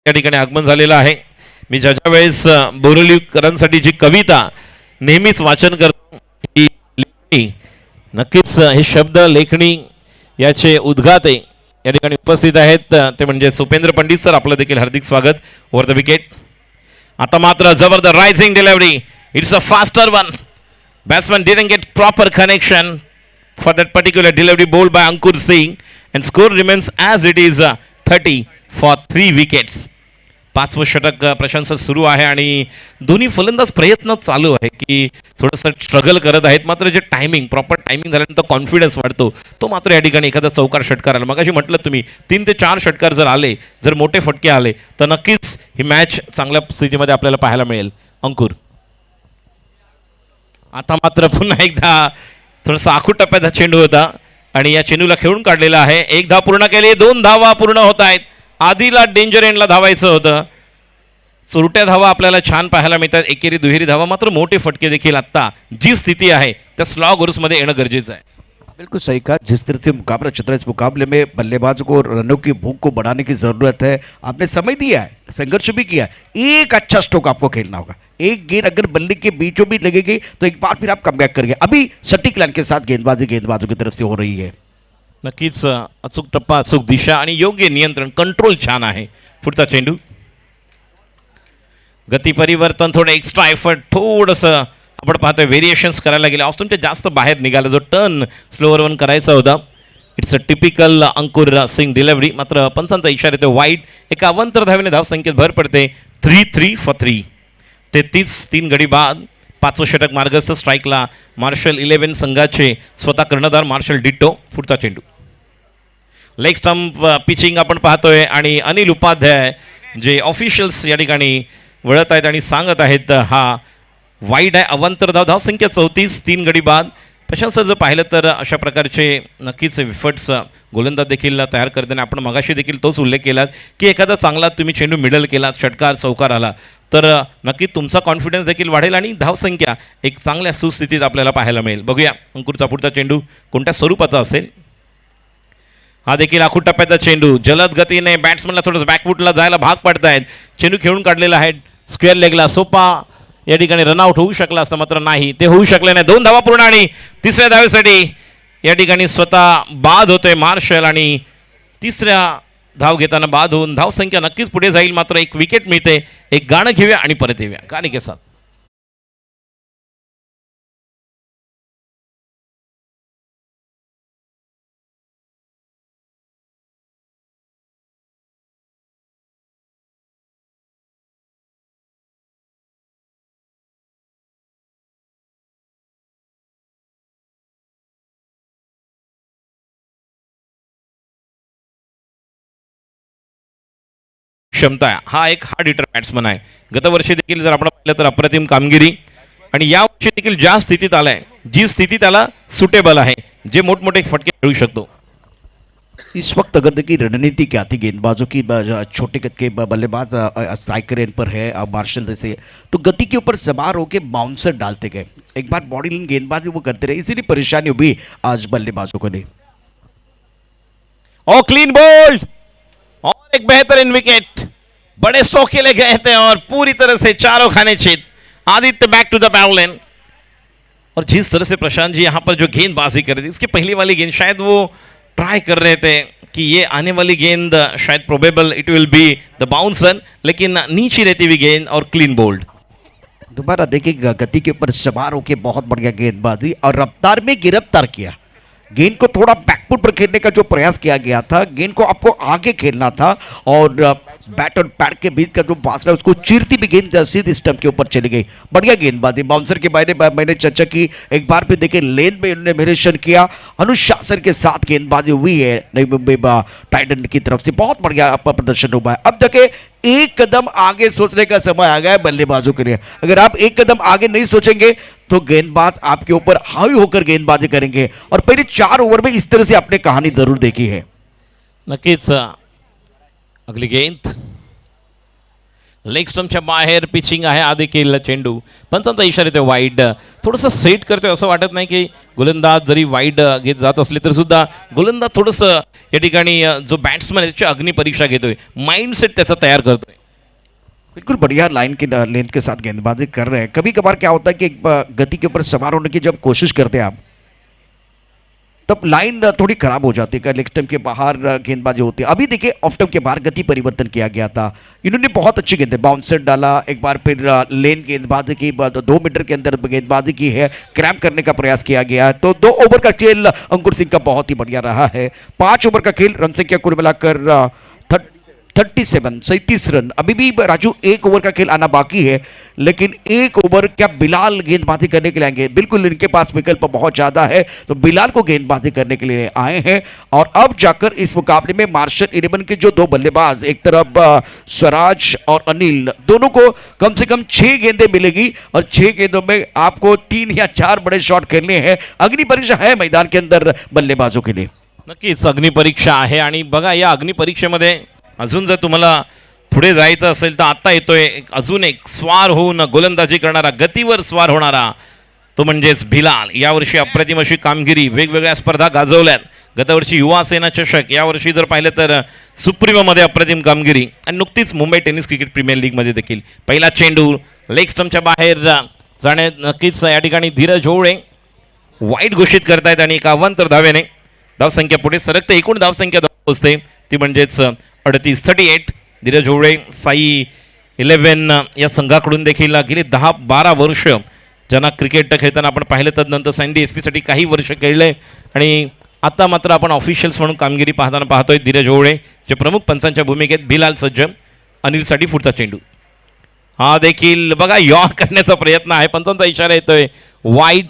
या ठिकाणी आगमन झालेलं आहे. मी ज्या वेळेस बोरिवलीकरांसाठी जी कविता नेहमीच वाचन करतो ही लेखणी, नक्कीच हे शब्द लेखणी याचे उद्गाते या ठिकाणी उपस्थित आहेत. ते म्हणजे सुपेंद्र पंडित सर. आपलं देखील हार्दिक स्वागत. Over the wicket. आता मात्र जबरदस्त rising delivery. It's a faster one. Batsman didn't get proper connection for that particular delivery bowled by Ankur Singh and score remains as it is 30 for 3 wickets. 5वं षटक प्रशांत सर सुरू आहे आणि दोन्ही फलंदाज प्रयत्न चालू आहे की थोडंसं स्ट्रगल करत आहेत. मात्र जे टायमिंग प्रॉपर टायमिंग झाल्यानंतर कॉन्फिडन्स वाढतो तो मात्र या ठिकाणी एखादा चौकार षटकार आला. मगाशी म्हटलं तुम्ही 3 ते 4 षटकार जर आले, जर मोठे फटके आले तर नक्कीच ही मॅच चांगल्या स्थितीमध्ये आपल्याला पाहायला मिळेल. अंकुर. आता मात्र पुन्हा एकदा थोडासा आखूड टप्प्याचा चेंडू होता आणि या चेंडूला खेळून काढलेला आहे. 1 धाव पूर्ण केली. 2 धावा पूर्ण होत आहेत. आधीला डेंजर एंडला धावायचं होतं. चुरट्या धावा आपल्याला छान पाहायला मिळतात. एकेरी दुहेरी धावा. मात्र मोठे फटके देखील आत्ता जी स्थिती आहे त्या स्लॉग ओव्हर्समध्ये येणं गरजेचं आहे. बिल्कुल सही कहा. जिस तरह से मुकाबला चल रहा है, इस मुकाबले में बल्लेबाजों को रनों की भूख को बढ़ाने की ज़रूरत है. आपने समय दिया है, संघर्ष भी किया है. एक अच्छा स्ट्रोक आपको खेलना होगा. एक गेंद अगर बल्ले के बीचों बीच लगेगी तो एक बार फिर आप कमबैक करेंगे. अभी सटीक लाइन के साथ गेंदबाजी गेंदबाजों की तरफ से हो रही है. नक्कीच अचूक टप्पा, अचूक दिशा आणि योग्य नियंत्रण, कंट्रोल छान आहे. पुढचा चेंडू. गती परिवर्तन, थोडं एक्स्ट्रा एफर्ट, थोडंसं आपण पाहतोय व्हेरिएशन्स करायला गेले. ऑफस्टनच्या जास्त बाहेर निघाला. जो टर्न स्लोअर वन करायचा होता. It's a typical Ankur Singh delivery. मात्र पंचांचा इशारा येतो वाईट. एका अवंतर धावेने धावसंख्येत भर पडते. 3 फॉर 3. 33 गडी बाद. 5वं षटक मार्गस्थ. स्ट्राईकला मार्शल 11 संघाचे स्वतः कर्णधार मार्शल डिट्टो. पुढचा चेंडू. लेग स्टंप पिचिंग आपण पाहतोय आणि अनिल उपाध्याय जे ऑफिशियल्स या ठिकाणी वळत आहेत आणि सांगत आहेत हा वाईड आहे. अवंतर धावसंख्या 34. 3 गडी बाद. प्रशांत सर जर पाहिलं तर अशा प्रकारचे नक्कीच विफट्स गोलंदाज देखील तयार करताना आपण मगाशी देखील तोच उल्लेख केला की एखादा चांगला तुम्ही चेंडू मिडल केला, षटकार चौकार आला तर नक्की तुमचा कॉन्फिडन्स देखील वाढेल आणि धावसंख्या एक चांगल्या सुस्थितीत आपल्याला पाहायला मिळेल. बघूया अंकुरचा पुढचा चेंडू कोणत्या स्वरूपाचा असेल. हा देखील आखूड टप्प्याचा चेंडू. जलद गतीने बॅट्समनला थोडंसं बॅकफुटला जायला भाग पडतायत. चेंडू खेळून काढलेला आहे स्क्वेअर लेगला. सोपा या ठिकाणी रनआउट होऊ शकला असतं, मात्र नाही, ते होऊ शकले नाही. 2 धावा पूर्ण आणि 3ऱ्या धावेसाठी या ठिकाणी स्वतः बाद होतोय मार्शल आणि 3ऱ्या धाव घेताना बाद होऊन धावसंख्या नक्कीच पुढे जाईल. मात्र एक विकेट मिळते. एक गाणं घेऊया आणि परत येऊया. गाणे के साथ. क्षमता आहे. हा एक हार्ड हिटर बॅट्समन आहे. गतवर्षी देखील जर आपण पाहिलं तर अप्रतिम कामगिरी, आणि या वर्षी देखील ज्या स्थितीत आलाय, जी स्थिती त्याला सुटेबल आहे, जे मोठमोठे फटके खेळू शकतो. इस वक्त अगर देखिए रणनीति क्या थी गेंदबाजों की, छोटे कद के बल्लेबाज स्ट्राइकर इन पर है मार्शल जैसे, तो गति के ऊपर सवार होकर बाउंसर डालते गए, एक बार बॉडी लाइन गेंदबाजी वो करते रहे, इसीलिए परेशानी हुई आज बल्लेबाजों को नहीं. और क्लीन बोल्ड और एक बेहतरीन विकेट, बड़े स्ट्रोक के लिए गए थे और पूरी तरह से चारों खाने छेद. आदित्य बैक टू द बैवलेन. और जिस तरह से प्रशांत जी यहां पर जो गेंदबाजी कर रहे थे, इसकी पहली वाली गेंद शायद वो ट्राई कर रहे थे कि ये आने वाली गेंद शायद probable it will be the bouncer, लेकिन नीचे रहती हुई गेंद और क्लीन बोल्ड. दोबारा देखिए गति के ऊपर सवार होकर बहुत बढ़िया गेंदबाजी और रफ्तार में गिरफ्तार किया. गेंद को थोड़ा बैकफुट पर खेलने का जो प्रयास किया गया था, गेंद को आपको आगे खेलना था और बैट और पैड के बीच का जो फासला है उसको चीरती भी गेंद सीधी स्टंप के ऊपर चली गई. बढ़िया गेंदबाजी. बाउंसर के बारे में मैंने चर्चा की, एक बार फिर देखिए लेन में उन्होंने मेरेशन किया, अनुशासन के साथ गेंदबाजी हुई है नई मुंबई टाइटन की तरफ से. बहुत बढ़िया प्रदर्शन हुआ है. अब देखिए एक कदम आगे सोचने का समय आ गया है बल्लेबाजों के लिए. अगर आप एक कदम आगे नहीं सोचेंगे तो गेंदबाज आपके ऊपर हावी होकर गेंदबाजी करेंगे, और पहले 4 ओवर में इस तरह से आपने कहानी जरूर देखी है. नक्कीच. अगली गेंद लेग स्टंपच्या बाहेर पिचिंग आहे. आधी केलेला चेंडू पंचांचा इशारा येतो वाईड. थोडंसं सेट करतोय असं वाटत नाही की गोलंदाज जरी वाईड घेत जात असले तर सुद्धा गोलंदाज थोडंसं या ठिकाणी जो बॅट्समन आहे त्याची अग्निपरीक्षा घेतोय, माइंडसेट त्याचा तयार करतोय. बिल्कुल बढ़िया लाइन की लेंथ के साथ गेंदबाजी कर रहे हैं. कभी कभार क्या होता है कि गति के ऊपर सवार होने की जब कोशिश करते हैं आप, तब लाइन थोड़ी खराब हो जाती है, लेग स्टंप के बाहर गेंदबाजी होती है. अभी देखिए ऑफ स्टंप के बाहर गति परिवर्तन किया गया था. इन्होंने बहुत अच्छी गेंद बाउंसर डाला, एक बार फिर लेन गेंदबाजी की, 2 मीटर के अंदर गेंदबाजी की है, क्रैम्प करने का प्रयास किया गया है. तो 2 ओवर का खेल अंकुर सिंह का बहुत ही बढ़िया रहा है. 5 ओवर का खेल, रन संख्या कुल मिलाकर 37 रन. अभी भी राजू 1 ओवर का खेल आना बाकी है, लेकिन 1 ओवर क्या बिलाल गेंदबाजी करने के लिए आएंगे? बिल्कुल इनके पास विकल्प बहुत ज़्यादा है, तो बिलाल को गेंदबाजी करने के लिए आए हैं. और अब जाकर इस मुकाबले में मार्शल 11 के जो 2 बल्लेबाज, एक तरफ स्वराज और अनिल, दोनों को कम से कम 6 गेंदें मिलेगी, और 6 गेंदों में आपको 3 या 4 बड़े शॉट खेलने हैं. अग्निपरीक्षा है मैदान के अंदर बल्लेबाजों के लिए. नक्कीच अग्निपरीक्षा आहे. आणि बघा या अग्निपरीक्षेमध्ये अजून जर तुम्हाला पुढे जायचं असेल तर आता येतोय अजून एक स्वार होऊन गोलंदाजी करणारा, गतीवर स्वार होणारा, तो म्हणजेच बिलाल. यावर्षी अप्रतिम अशी कामगिरी, वेगवेगळ्या स्पर्धा गाजवल्यात. गतवर्षी युवा सेना चषक, यावर्षी जर पाहिलं तर सुप्रीमोमध्ये अप्रतिम कामगिरी, आणि नुकतीच मुंबई टेनिस क्रिकेट प्रीमियर लीगमध्ये देखील पहिला चेंडू लेग स्टंपच्या बाहेर जाणे. नक्कीच या ठिकाणी धीरज होवळे वाईट घोषित करतायत आणि 51 धावेने धावसंख्या पुढे सरकते. एकूण धावसंख्या पोहोचते ती म्हणजेच 38. धीरज होवळे साई 11 या संघाकडून देखील गेली 10-12 वर्ष ज्यांना क्रिकेट खेळताना आपण पाहिलं, तदनंतर सँडी एस पीसाठी काही वर्ष खेळले, आणि आता मात्र आपण ऑफिशियल्स म्हणून कामगिरी पाहताना पाहतोय धीरज होवळे जे प्रमुख पंचांच्या भूमिकेत. बिलाल सज्ज. अनिलसाठी पुढचा चेंडू, हा देखील बघा यॉर्क करण्याचा प्रयत्न आहे. पंचांचा इशारा येतोय वाईड,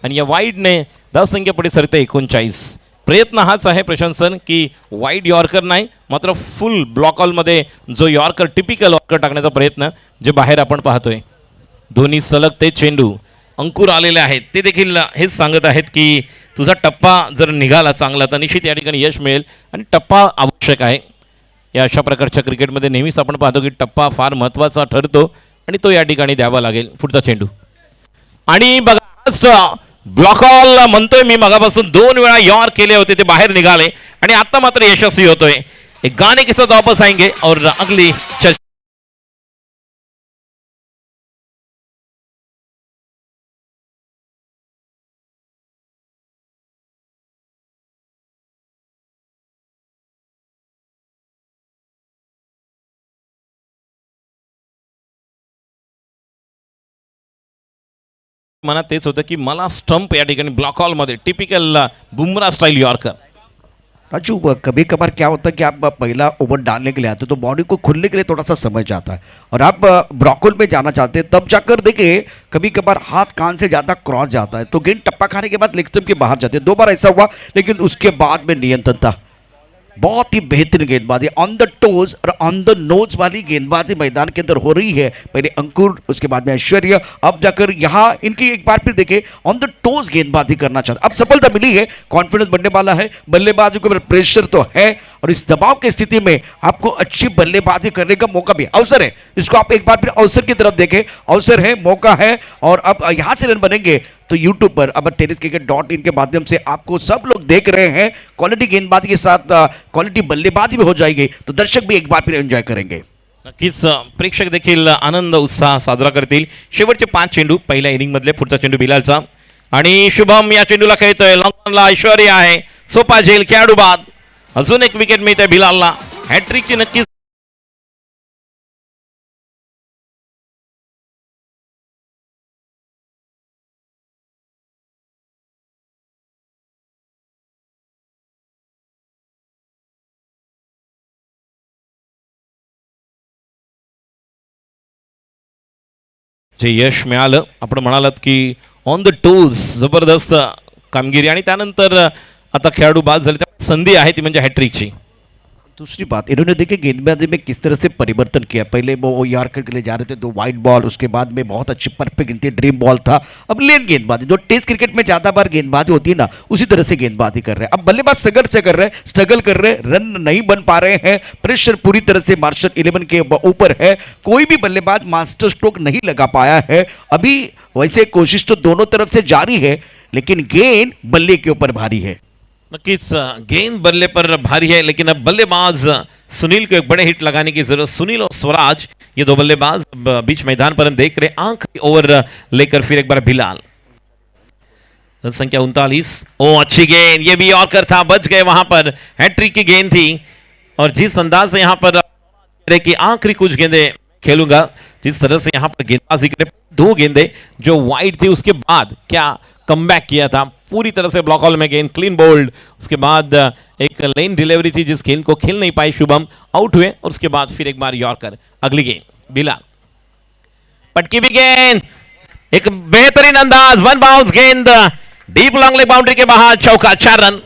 आणि या वाईडने धावसंख्या पुढे सरते 39. प्रयत्न हाच आहे प्रशांत सर की वाईड यॉर्कर नाही, मात्र फुल ब्लॉक ऑलमध्ये जो यॉर्कर, टिपिकल यॉर्कर टाकण्याचा प्रयत्न जे बाहेर आपण पाहतोय. दोन्ही सलग ते चेंडू अंकुर आलेले आहेत, ते देखील हेच सांगत आहेत की तुझा टप्पा जर निघाला चांगला तर निश्चित या ठिकाणी यश मिळेल, आणि टप्पा आवश्यक आहे. या अशा प्रकारच्या क्रिकेटमध्ये नेहमीच आपण पाहतो की टप्पा फार महत्त्वाचा ठरतो, आणि तो या ठिकाणी द्यावा लागेल. पुढचा चेंडू, आणि बघा ब्लॉक ऑल म्हणतोय मी, मगापासून 2 वेळा यॉर्क केले होते, ते बाहेर निघाले, आणि आता मात्र यशस्वी होतोय. एक गाने के साथ वापस आएंगे और अगली चर्चा. मनात तेच होतं की मला स्टंप या ठिकाणी ब्लॉक हॉलमध्ये typical Bumrah style yorker. Raju कभी कभार क्या होता है कि आप पहला ओवर डालने के लिए आते हो तो बॉडी को खुलने के लिए थोड़ा सा समय जाता है, और आप ब्रॉकल में जाना चाहते हैं, तब जाकर देखिए कभी कभार हाथ कान से ज़्यादा क्रॉस जाता है, तो गेंद टप्पा खाने के बाद लेग स्टंप के बाहर जाते हैं. 2 बार ऐसा हुआ, लेकिन उसके बाद में नियंत्रण था. बहुत ही बेहतरीन गेंदबाजी ऑन द टोज और ऑन द नोज वाली गेंदबाजी मैदान के अंदर हो रही है। पहले अंकुर, उसके बाद में ऐश्वर्य, अब जाकर यहाँ इनकी एक बार फिर देखे ऑन द टोज गेंदबाजी करना चाहते, अब सफलता मिली है, कॉन्फिडेंस बढ़ने वाला है, बल्लेबाजों के ऊपर प्रेशर तो है और इस दबाव की स्थिति में आपको अच्छी बल्लेबाजी करने का मौका भी, अवसर है, इसको आप एक बार फिर अवसर की तरफ देखें, अवसर है, मौका है। और अब यहाँ से रन बनेंगे तो यूट्यूब पर अब tenniscricket.in के माध्यम से आपको सब लोग देख रहे हैं, क्वालिटी गेंदबाजी के साथ क्वालिटी बल्लेबाजी भी हो जाएगी, तो दर्शक भी एक बार फिर एंजॉय करेंगे। नक्कीच प्रेक्षक देखील आनंद उत्साह साजरा करतील। शेवटचे 5 चेंडू, पहिल्या इनिंग मधले, पुढचा चेंडू बिलालचा आणि शुभम या चेंडूला खेळतोय, लॉंगला ऐश्वर्य आहे, सोपा झेल खेळाडू बाद, अजून एक विकेट मिळते बिलालला, हॅट्रिकची नक्कीच जे यश मिळालं, आपण म्हणालात की ऑन द टोज जबरदस्त कामगिरी आणि त्यानंतर आता खेळाडू बाद झाले, संधी आहे ती म्हणजे हॅट्रिकची। दूसरी बात, इन्होंने देखिए गेंदबाजी में किस तरह से परिवर्तन किया, पहले वो यॉर्कर के लिए जा रहे थे, 2 वाइड बॉल, उसके बाद में बहुत अच्छी परफेक्ट गिनती ड्रीम बॉल था, अब लेन गेंदबाजी जो टेस्ट क्रिकेट में ज्यादा बार गेंदबाजी होती है ना, उसी तरह से गेंदबाजी कर रहे हैं। अब बल्लेबाज स्ट्रगल कर रहे हैं, रन नहीं बन पा रहे हैं, प्रेशर पूरी तरह से मार्शल 11 के ऊपर है, कोई भी बल्लेबाज मास्टर स्ट्रोक नहीं लगा पाया है अभी। वैसे कोशिश तो दोनों तरफ से जारी है, लेकिन गेंद बल्ले के ऊपर भारी है। नक्कीच गेंद बल्ले पर भारी है, लेकिन अब बल्लेबाज सुनील को एक बड़े हिट लगाने की जरूरत। सुनील और स्वराज ये 2 बल्लेबाज बीच मैदान पर हम देख रहे, आखिरी ओवर लेकर फिर एक बार बिलाल, संख्या 39। ओ अच्छी गेंद, ये भी यॉर्कर था, बच गए वहां पर, हैट्रिक की गेंद थी और जिस अंदाज से यहां पर कि आखिरी कुछ गेंदे खेलूंगा, जिस तरह से यहां पर गेंदबाजी करे, 2 गेंदे जो वाइड थी उसके बाद क्या कमबैक किया था, पूरी तरह से ब्लॉक हॉल में गेंद, क्लीन बोल्ड, उसके बाद एक लेन डिलीवरी थी जिस गेंद को खेल नहीं पाई शुभम, आउट हुए और उसके बाद फिर एक बार यॉर्कर। अगली गेंद बिलाल, पटकी भी गेंद, एक बेहतरीन अंदाज, 1 बाउंस गेंद, डीप लॉन्ग लेग बाउंड्री के बाहर, चौका, 4 रन।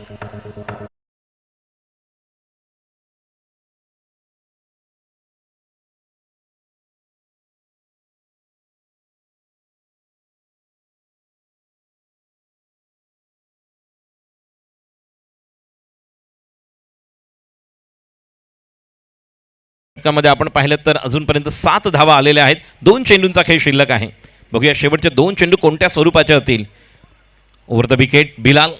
मध्ये आपण पाहिलं तर अजूनपर्यंत 7 धावा आलेल्या आहेत, 2 चेंडूंचा खेळ शिल्लक आहे। बघूया शेवटचे 2 चेंडू कोणत्या स्वरूपाचे होतील। Over the wicket Bilal,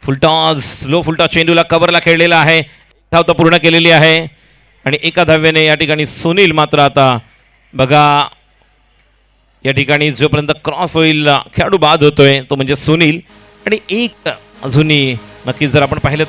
full toss, slow full toss चेंडूला कव्हरला खेळलेला आहे, धाव तर पूर्ण केलेली आहे आणि एका धाव्याने या ठिकाणी सुनील मात्र आता बघा या ठिकाणी जोपर्यंत क्रॉस होईल खेळाडू बाद होतोय तो म्हणजे सुनील। आणि एक अजूनही नक्कीच जर आपण पाहिलं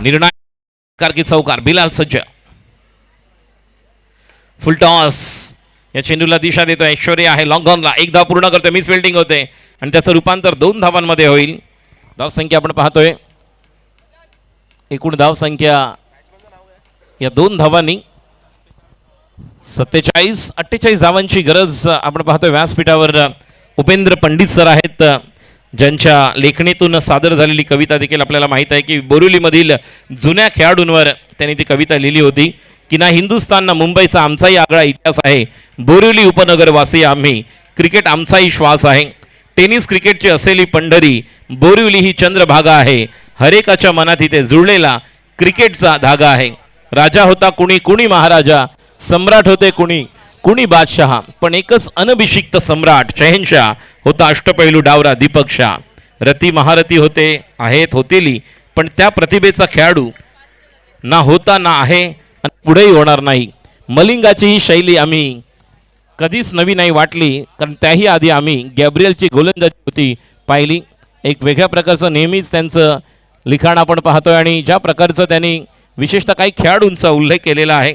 निर्णायक कारकी चौकार, बिलाल सज्ज, फुलटॉस या चेंडूला दिशा देतो, ऐश्वर्य आहे लॉंग ऑनला, एक धाव पूर्ण करतोय, मिस फिल्डिंग होते आणि त्याचं रूपांतर 2 धावांमध्ये होईल। धाव संख्या आपण पाहतोय, एकूण धाव संख्या या 2 धावांनी 47-48 धावांची गरज आपण पाहतोय। व्यासपीठावर उपेंद्र पंडित सर आहेत, ज्यांच्या लेखणीतून सादर झालेली कविता देखील आपल्याला माहित आहे की बोरिवलीमधील जुन्या खेळाडूंवर त्यांनी ती कविता लिहिली होती की ना हिंदुस्थान ना मुंबईचा आमचाही आगळा इतिहास आहे, बोरिवली उपनगरवासी आम्ही, क्रिकेट आमचाही श्वास आहे, टेनिस क्रिकेटची असेली पंढरी, बोरिवली ही चंद्रभागा आहे, हरेकाच्या मनात इथे जुळलेला क्रिकेटचा धागा आहे, राजा होता कुणी कुणी महाराजा, सम्राट होते कुणी कुणी बादशाह, पण एकच अनभिषिक्त सम्राट शहेनशाह होता अष्टपैलू डावरा दीपक शाह, रती महारथी होते आहेत होतेली, पण त्या प्रतिभेचा खेळाडू ना होता ना आहे आणि पुढेही होणार नाही, मलिंगाची ही शैली आम्ही कधीच नवी नाही वाटली, कारण त्याही आधी आम्ही गॅब्रियलची गोलंदाजी होती पाहिली. एक वेगळ्या प्रकारचं नेहमीच त्यांचं लिखाण आपण पाहतोय आणि ज्या प्रकारचं त्यांनी विशेषतः काही खेळाडूंचा उल्लेख केलेला आहे.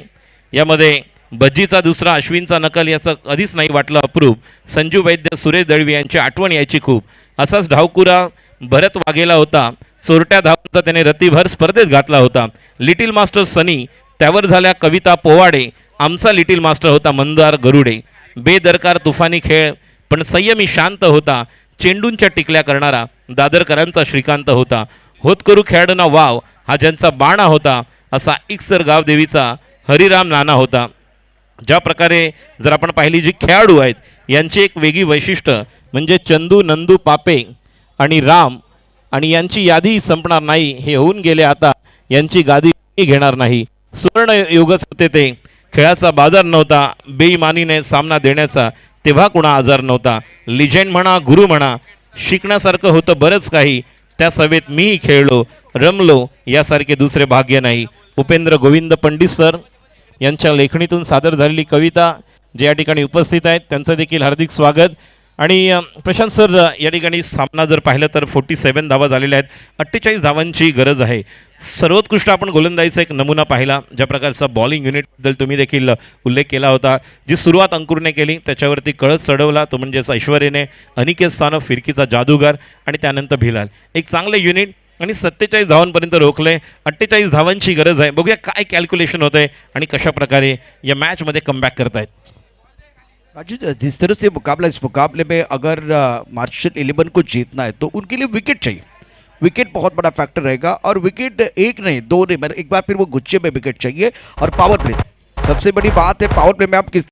यामध्ये भज्जीचा दुसरा, अश्विनचा नकल याचं कधीच नाही वाटलं अप्रूप. संजू वैद्य, सुरेश दळवी यांची आठवण यायची खूप. असाच ढावकुरा भरत वाघेला होता. चोरट्या धावांचा त्याने रतीभर स्पर्धेत घातला होता. लिटिल मास्टर सनी, त्यावर झाल्या कविता पोवाडे. आमचा लिटिल मास्टर होता मंदार गरुडे. बेदरकार तुफानी खेळ पण संयमी शांत होता. चेंडूंच्या टिकल्या करणारा दादरकरांचा श्रीकांत होता. होतकरू खेळाडूंना वाव हा ज्यांचा बाणा होता, असा इक्सर गावदेवीचा हरिराम नाना होता. ज्या प्रकारे जर आपण पाहिली जी खेळाडू आहेत यांची एक वेगळी वैशिष्ट्य म्हणजे चंदू, नंदू, पापे आणि राम, आणि यांची यादी संपणार नाही. हे होऊन गेले आता, यांची गादी घेणार नाही. सुवर्ण युगच होते ते, खेळाचा बाजार नव्हता. बेईमानीने सामना देण्याचा तेव्हा कुणा आजार नव्हता. लिजेंड म्हणा, गुरु म्हणा, शिकण्यासारखं होतं बरंच काही. त्या सभेत मीही खेळलो, रमलो, यासारखे दुसरे भाग्य नाही. उपेंद्र गोविंद पंडित सर यांच्या लेखणीतून सादर झालेली कविता जे या ठिकाणी उपस्थित आहेत त्यांचं देखील हार्दिक स्वागत. आणि प्रशांत सर, या ठिकाणी सामना जर पाहिलं तर 47 धावा झालेल्या आहेत. 48 धावांची गरज आहे. सर्वोत्कृष्ट आपण गोलंदाजीचा एक नमुना पाहिला. ज्या प्रकारचा बॉलिंग युनिटबद्दल तुम्ही देखील उल्लेख केला होता. जी सुरुवात अंकुरने केली त्याच्यावरती कळत चढवला तो म्हणजेच ऐश्वर्याने, अनिकेत सानप फिरकीचा जादूगार आणि त्यानंतर भिलाल. एक चांगले युनिट आणि 47 धावांपर्यंत रोखले. 48 धावांची गरज आहे. बघूया काय कॅल्क्युलेशन होतं आहे आणि कशा प्रकारे या मॅचमध्ये कमबॅक करतायत. राजू, जिस तरह से मुकाबला, इस मुकाबले में अगर मार्शल 11 को जीतना है तो उनके लिए विकेट चाहिए. विकेट बहुत बड़ा फैक्टर रहेगा और विकेट एक नहीं, दो नहीं, मतलब एक बार फिर वो गुच्छे में विकेट चाहिए. और पावर प्ले सबसे बड़ी बात है. पावर प्ले में आप किस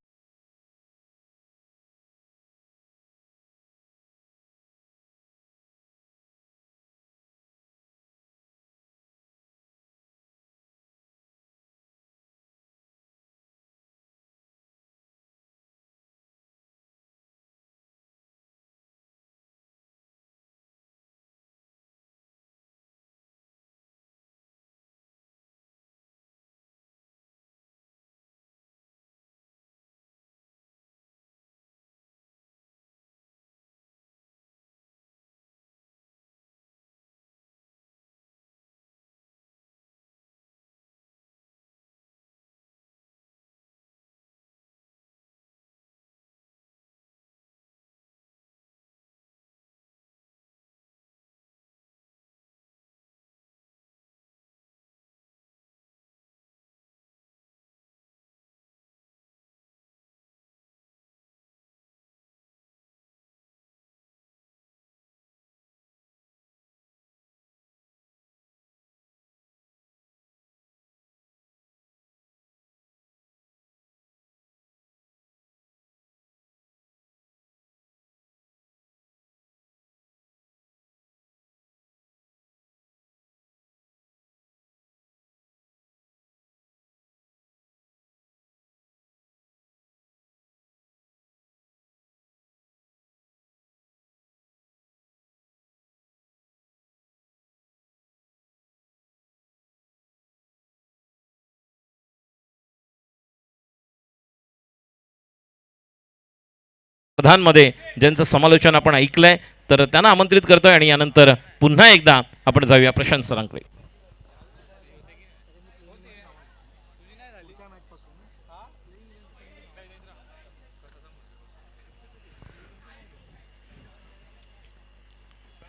प्रधानमध्ये ज्यांचं समालोचन आपण ऐकलंय तर त्यांना आमंत्रित करतोय आणि यानंतर पुन्हा एकदा आपण जाऊया प्रशांत सरांकडे.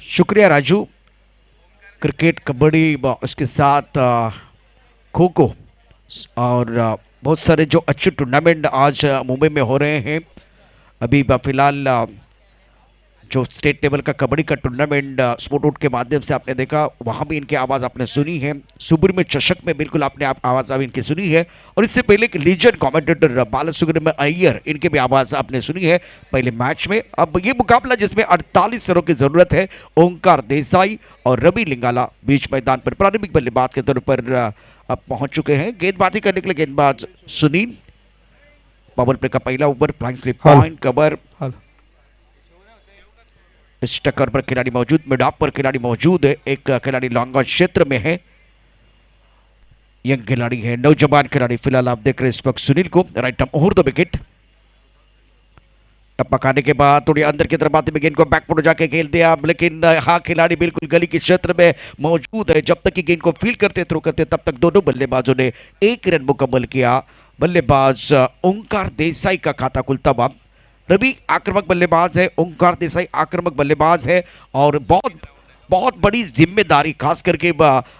शुक्रिया राजू. क्रिकेट, कबड्डी, उसके साथ खो खो और बहुत सारे जो अच्छे टूर्नामेंट आज मुंबई में हो रहे हैं. अभी फिलहाल जो स्टेट लेवल का कबड्डी का टूर्नामेंट स्पोर्ट आउट के माध्यम से आपने देखा, वहाँ भी इनकी आवाज़ आपने सुनी है. सुबुर में चषक में बिल्कुल आपने आवाज़ इनकी सुनी है. और इससे पहले एक लीजेंड कमेंटेटर बालसुब्रमण्यम अय्यर, इनके भी आवाज़ आपने सुनी है पहले मैच में. अब ये मुकाबला जिसमें 48 रनों की ज़रूरत है. ओंकार देसाई और रवि लिंगाला बीच मैदान पर प्रारंभिक बल्लेबाज के तौर पर अब पहुंच चुके हैं. गेंदबाजी करने के लिए गेंदबाज सुनील. पावर प्ले का पहला over, flying slip point cover. इस टक्कर पर खिलाड़ी मौजूद, मिड ऑफ पर खिलाड़ी मौजूद है. एक खिलाड़ी लॉन्ग ऑन क्षेत्र में है, यंग खिलाड़ी है, नौजवान खिलाड़ी. फिलहाल आप देख रहे हैं इस वक्त सुनील को. Right arm over the wicket. टप्पा खाने के बाद थोड़ी अंदर की तरफ आते हुए गेंद को बैकफुट जाके खेल दिया, लेकिन हाँ खिलाड़ी बिल्कुल गली के क्षेत्र में मौजूद है। जब तक कि गेंद को फील्ड करते थ्रो करते तब तक दोनों बल्लेबाजों ने एक रन मुकम्मल किया। बल्लेबाज ओंकार देसाई का खाता खुलता हुआ। रवि आक्रामक बल्लेबाज है, ओंकार देसाई आक्रामक बल्लेबाज है और बहुत बहुत बड़ी जिम्मेदारी खास करके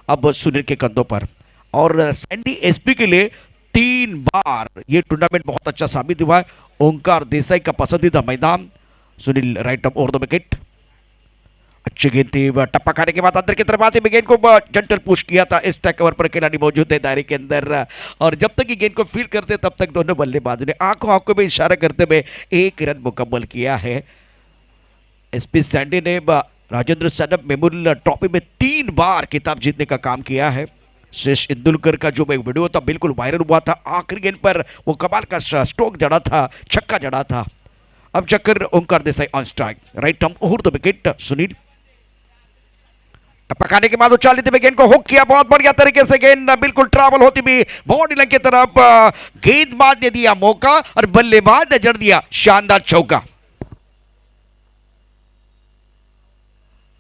अब सुनील के कंधों पर। और सैंडी एसपी के लिए 3 बार ये टूर्नामेंट बहुत अच्छा साबित हुआ है। ओंकार देसाई का पसंदीदा मैदान। Sunil right up over the wicket. अच्छी गेंद थी, टप्पा खाने के बाद अंदर की तरफ आते हुए गेंद को जंटल पुश किया था। इस ट्रैक कवर पर खिलाड़ी मौजूद है दायरे के अंदर और जब तक ये गेंद को फील्ड करते तब तक दोनों बल्लेबाजों ने आंखों में इशारा करते हुए एक रन मुकम्मल किया है। एसपी सैंडी ने राजेंद्र सैनब मेमोरियल ट्रॉफी में 3 बार खिताब जीतने का काम किया है। शेष इंदुलकर का जो वीडियो था बिल्कुल वायरल हुआ था। आखिरी गेंद पर वो कमाल का स्ट्रोक जड़ा था, छक्का जड़ा था। अब चक्कर Omkar Desai on strike, right arm over the wicket. Sunil Pakane के बाद उछाल लेते हुए गेंद को हुक किया, बहुत बढ़िया तरीके से गेंद बिल्कुल ट्रैवल होती हुई बॉडी लाइन की तरफ गेंदबाज ने दिया मौका और बल्लेबाज ने जड़ दिया शानदार चौका।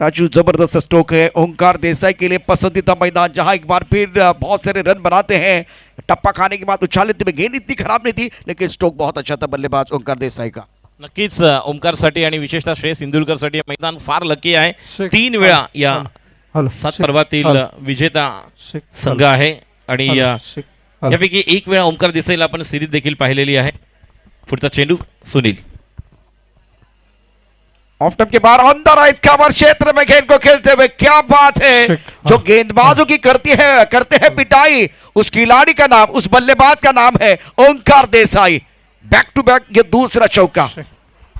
राजू जबरदस्त स्ट्रोक है ओंकार देसाई के लिए पसंदीदा मैदान, जहां एक बार फिर बहुत सारे रन बनाते हैं। टप्पा खाने के बाद उछाल लेते हुए गेंद इतनी खराब नहीं थी लेकिन स्ट्रोक बहुत अच्छा था बल्लेबाज ओंकार देसाई का। नक्कीच ओमकारसाठी आणि विशेषतः श्रेयस इंदुरकरसाठी हे मैदान फार लकी आहे। 3 वेळा या 7 पर्वातील विजेता संघ आहे आणि यापैकी 1 वेळा ओमकार देसाईला आपण सिरीज देखील पाहिलेली आहे। पुढचा चेंडू सुनील ऑफ स्टंप के बाहर अंदर इस कवर क्षेत्र में गेंद को खेलते हुए, क्या बात है। जो गेंदबाजों की करते हैं पिटाई, उस खिलाड़ी का नाम, उस बल्लेबाज का नाम है Omkar Desai. Back to back ये दूसरा चौका,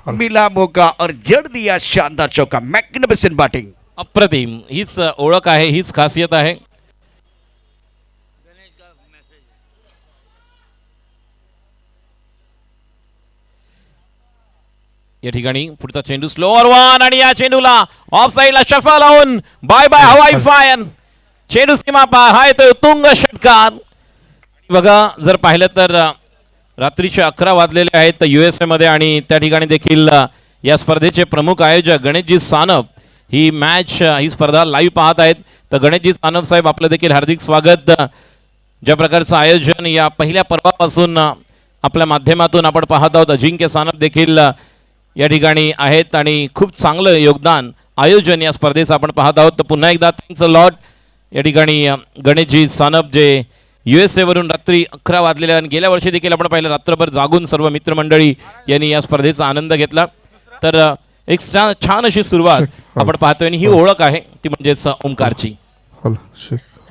मिला मौका और जड़ दिया शानदार चौका। मैग्निफिसेंट बैटिंग, अप्रतिम, हीच ओळख आहे, हीच खासियत आहे। या ठिकाणी पुढचा चेंडू स्लोअर वन आणि या चेंडूला ऑफ साइडला शफल लावून बाय बाय हवाई फायर, चेंडू सीमा पार, हा येतोय तुंग षटकार। बघा जर पाहिलं तर रात्रीचे 11 वाजलेले आहेत USA मध्ये आणि त्या ठिकाणी देखील या स्पर्धेचे प्रमुख आयोजक गणेशजी सानप ही मॅच ही स्पर्धा लाईव्ह पाहत आहेत। तर गणेशजी सानप साहेब आपलं देखील हार्दिक स्वागत। ज्या प्रकारचं आयोजन या पहिल्या पर्वापासून आपल्या माध्यमातून आपण पाहत आहोत, अजिंक्य सानप देखील या ठिकाणी आहेत आणि खूप चांगलं योगदान आयोजन या स्पर्धेचं आपण पाहत आहोत। तर पुन्हा एकदा थँक्स अ लॉट या ठिकाणी गणेशजी सानप जे USA वरून रात्री 11 वाजलेले आणि गेल्या वर्षी देखील आपण पाहिलं रात्रभर जागून सर्व मित्रमंडळी यांनी या स्पर्धेचा आनंद घेतला। तर एक छान अशी सुरुवात आपण पाहतोय आणि ही ओळख आहे ती म्हणजेच ओंकारची।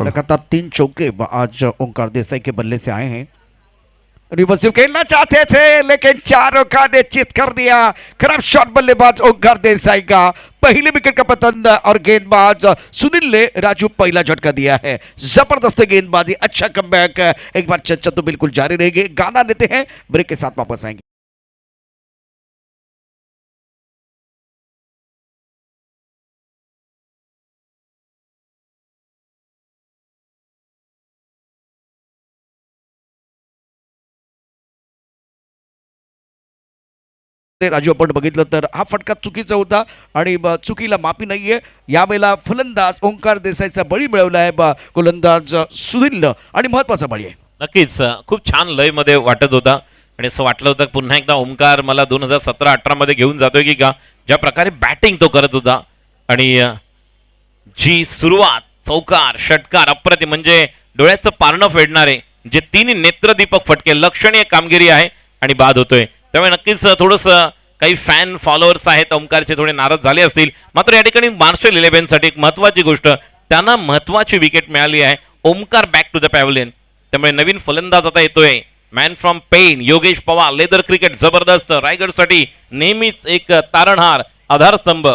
लगातार 3 चौके आज ओंकार देसाई के बल्ले से आए हैं। रिवर्सिव खेलना चाहते थे लेकिन चारों का ने चित कर दिया। खराब शॉट बल्लेबाज ओंकार देसाई का, पहले विकेट का पतन और गेंदबाज सुनील ने राजू पहला झटका दिया है। जबरदस्त गेंदबाजी, अच्छा कमबैक। एक बार चर्चा तो बिल्कुल जारी रहेगी। गाना लेते हैं, ब्रेक के साथ वापस आएंगे। राजू आपण बघितलं तर हा फटका चुकीचा होता आणि चुकीला माफी नाहीये। यावेळेला फलंदाज ओंकार देसाईचा बळी मिळवला आहे गोलंदाज सुनीलनं आणि महत्वाचा बळी आहे। नक्कीच खूप छान लय मध्ये वाटत होता आणि असं वाटलं होतं पुन्हा एकदा ओमकार मला 2017-18 मध्ये घेऊन जातोय की का, ज्या प्रकारे बॅटिंग तो करत होता आणि जी सुरुवात चौकार षटकार अप्रतिम, म्हणजे डोळ्याचं पारणं फेडणारे जे 3 नेत्रदीपक फटके, लक्षणीय कामगिरी आहे आणि बाद होतोय। त्यामुळे नक्कीच थोडंसं काही फॅन फॉलोअर्स आहेत ओमकारचे थोडे नाराज झाले असतील, मात्र या ठिकाणी मार्शल 11 साठी एक महत्त्वाची गोष्ट, त्यांना महत्त्वाची विकेट मिळाली आहे। Omkar back to the pavilion, त्यामुळे नवीन फलंदाज आता येतोय man from Pen Yogesh Pawar. Leather cricket जबरदस्त, रायगडसाठी नेहमीच एक तारणहार, आधारस्तंभ।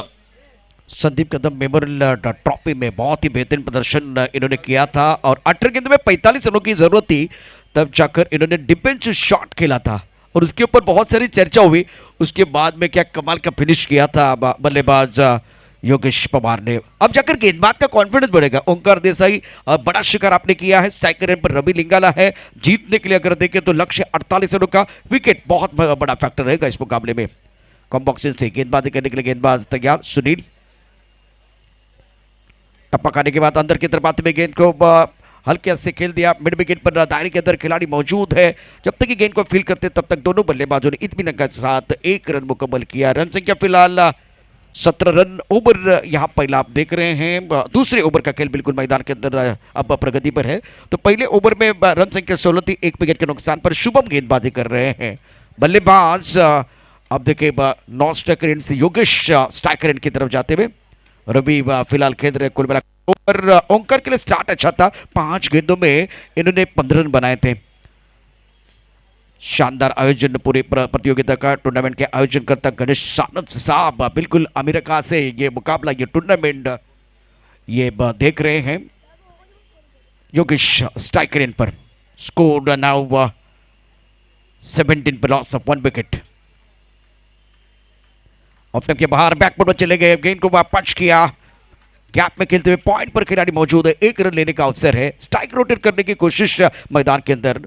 संदीप कदम मेमोरियल ट्रॉफी में बहुत ही बेहतरीन प्रदर्शन इन्होंने किया था और 18 गेंद में 45 रनों की जरूरत थी, तब जाकर इन्होंने डिफेंसिव शॉट खेला था और उसके ऊपर बहुत सारी चर्चा हुई। उसके बाद में क्या कमाल का फिनिश किया था बल्लेबाज योगेश पवार ने। अब जाकर गेंदबाज का कॉन्फिडेंस बढ़ेगा। ओंकार देसाई बड़ा शिकार आपने किया है, स्ट्राइकर पर रवि लिंगाला है। जीतने के लिए अगर देखें तो लक्ष्य 48 रनों का, विकेट बहुत बड़ा फैक्टर रहेगा इस मुकाबले में। कम बॉक्सिंग से गेंदबाजी करने के लिए गेंदबाज तैयार सुनील। टप्पा खाने के बाद अंदर की तरफ आते हुए गेंद को हल्के से खेल दिया। मिड विकेट पर दायरे के अंदर खिलाड़ी मौजूद है। जब तक कि गेंद को फील्ड करते तब तक दोनों बल्लेबाजों ने इत्मीनान के साथ 1 रन मुकम्मल किया। रन संख्या फिलहाल 17 रन। ओवर यहाँ पहला आप देख रहे हैं, दूसरे ओवर का खेल बिल्कुल मैदान के अंदर अब प्रगति पर है। तो पहले ओवर में रन संख्या 16 थी, 1 विकेट के नुकसान पर शुभम गेंदबाजी कर रहे हैं। बल्लेबाज अब देखिए नॉन स्ट्राइकर एंड से योगेश स्ट्राइकर एंड की तरफ जाते हुए। रवि फिलहाल खेल रहे कुल मिला ओवर। ओंकार के लिए स्टार्ट अच्छा था, 5 गेंदों में इन्होंने 15 रन बनाए थे। शानदार आयोजन पूरी प्रतियोगिता का। टूर्नामेंट के आयोजन करता गणेश सानंद साहब बिल्कुल अमेरिका से ये मुकाबला, ये टूर्नामेंट ये देख रहे हैं। योगेश स्ट्राइकर एंड पर स्कोर नाउ 17 पर loss of 1 wicket. Off stump के बाहर बैकफुट में चले गए, गेंद को पंच किया। गैप में खेलते हुए पॉइंट पर खिलाड़ी मौजूद है, 1 रन लेने का अवसर है। स्ट्राइक रोटेट करने की कोशिश मैदान के अंदर।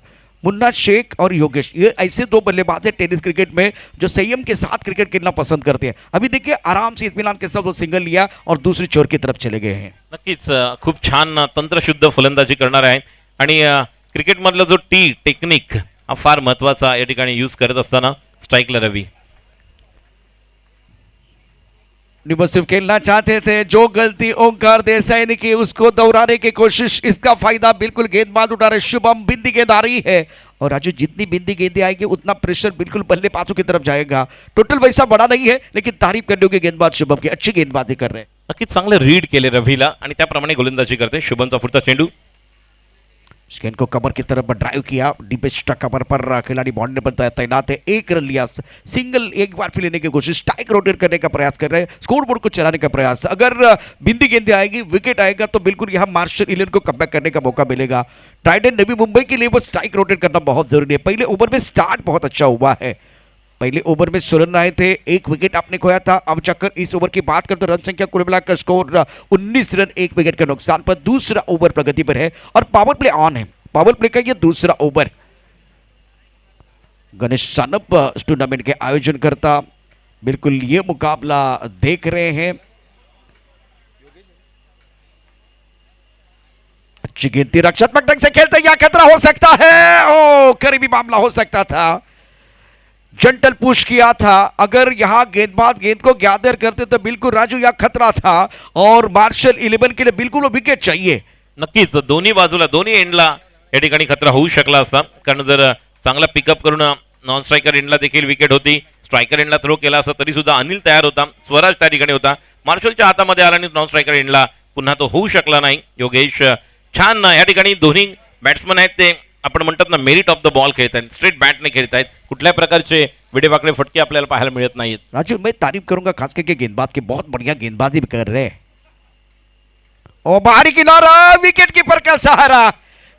मुन्ना शेख और योगेश ये ऐसे 2 बल्लेबाज हैं टेनिस क्रिकेट में जो संयम के साथ क्रिकेट खेलना पसंद करते हैं। अभी देखिए आराम से इत्मीनान के साथ वो सिंगल लिया और दूसरी छोर की तरफ चले गए हैं। नक्कीच खूप छान तंत्रशुद्ध फलंदाजी करणार आहे आणि क्रिकेटमधला जो टेक्निक हा फार महत्त्वाचा या ठिकाणी यूज करत असताना स्ट्राइकला रवी वो सिर्फ खेलना चाहते थे। जो गलती ओंकार देसाई ने की उसको दोहराने की कोशिश, इसका फायदा बिल्कुल गेंदबाज उठा रहे। शुभम बिंदी गेंद आ रही है और राजू जितनी बिंदी गेंदें आएगी उतना प्रेशर बिल्कुल बल्लेबाजों की तरफ जाएगा। टोटल वैसा बड़ा नहीं है लेकिन तारीफ करने के गेंदबाज शुभम की अच्छी गेंदबाजी कर रहे हैं। नक्कीच चांगले रीड केले रवीला आणि त्याप्रमाणे गोलंदाजी करते। शुभमचा पुढचा चेंडू गेंद को कवर की तरफ ड्राइव किया। डीपेस्ट कवर पर खिलाड़ी बॉन्ड पर तैनात है। 1 रन लिया, सिंगल एक बार फिर लेने की कोशिश, स्ट्राइक रोटेट करने का प्रयास कर रहे हैं, स्कोर बोर्ड को चलाने का प्रयास। अगर बिंदी गेंदें आएगी, विकेट आएगा तो बिल्कुल यहां मार्शल इलन को कमबैक करने का मौका मिलेगा। ट्राइडेंट नवी मुंबई के लिए वो स्ट्राइक रोटेट करना बहुत जरूरी है। पहले ओवर में स्टार्ट बहुत अच्छा हुआ है। पहले ओवर में 16 रन आए थे, 1 विकेट आपने खोया था। अब चक्कर इस ओवर की बात करते रन संख्या कुल मिलाकर स्कोर 19 रन, 1 विकेट के नुकसान पर। दूसरा ओवर प्रगति पर है और पावर प्ले ऑन है। पावर प्ले का ये दूसरा ओवर। गणेश सानप टूर्नामेंट के आयोजन करता बिल्कुल ये मुकाबला देख रहे हैं। अच्छी गेंद रक्षात्मक ढंग से खेलते, यह खतरा हो सकता है। ओ करीबी मामला हो सकता था। जंटल पुश किया था। अगर यहां गेंदबाज गेंद को गैदर करते तो बिल्कुल राजू यह खतरा था और मार्शल 11 के लिए बिल्कुल वो विकेट चाहिए। नक्कीच दोन्ही बाजूला दोन्ही एंडला या ठिकाणी खतरा होऊ शकला असता, कारण जर चांगला पिकअप करून नॉन स्ट्रायकर एंडला देखील विकेट होती, स्ट्रायकर एंडला थ्रो केला असता तरी सुद्धा अनिल तयार होता, स्वराज त्या ठिकाणी होता, मार्शलच्या हातामध्ये आला आणि नॉन स्ट्रायकर एंडला पुन्हा तो होऊ शकला नाही। योगेश छान या ठिकाणी दोन्ही बॅट्समन आहेत ते आपण म्हणतात ना मेरिट ऑफ द बॉल खेळत आहेत, स्ट्रेट बॅटने खेळत आहेत, कुठल्या प्रकारचे विडेवाकडे फटके आपल्याला पाहायला मिळत नाहीत। राजू मैं तारीफ करूंगा खास करके गेंदबाज की, बहुत बढ़िया गेंदबाजी भी कर रहे हैं। और बाहरी किनारा, विकेट कीपर का सहारा,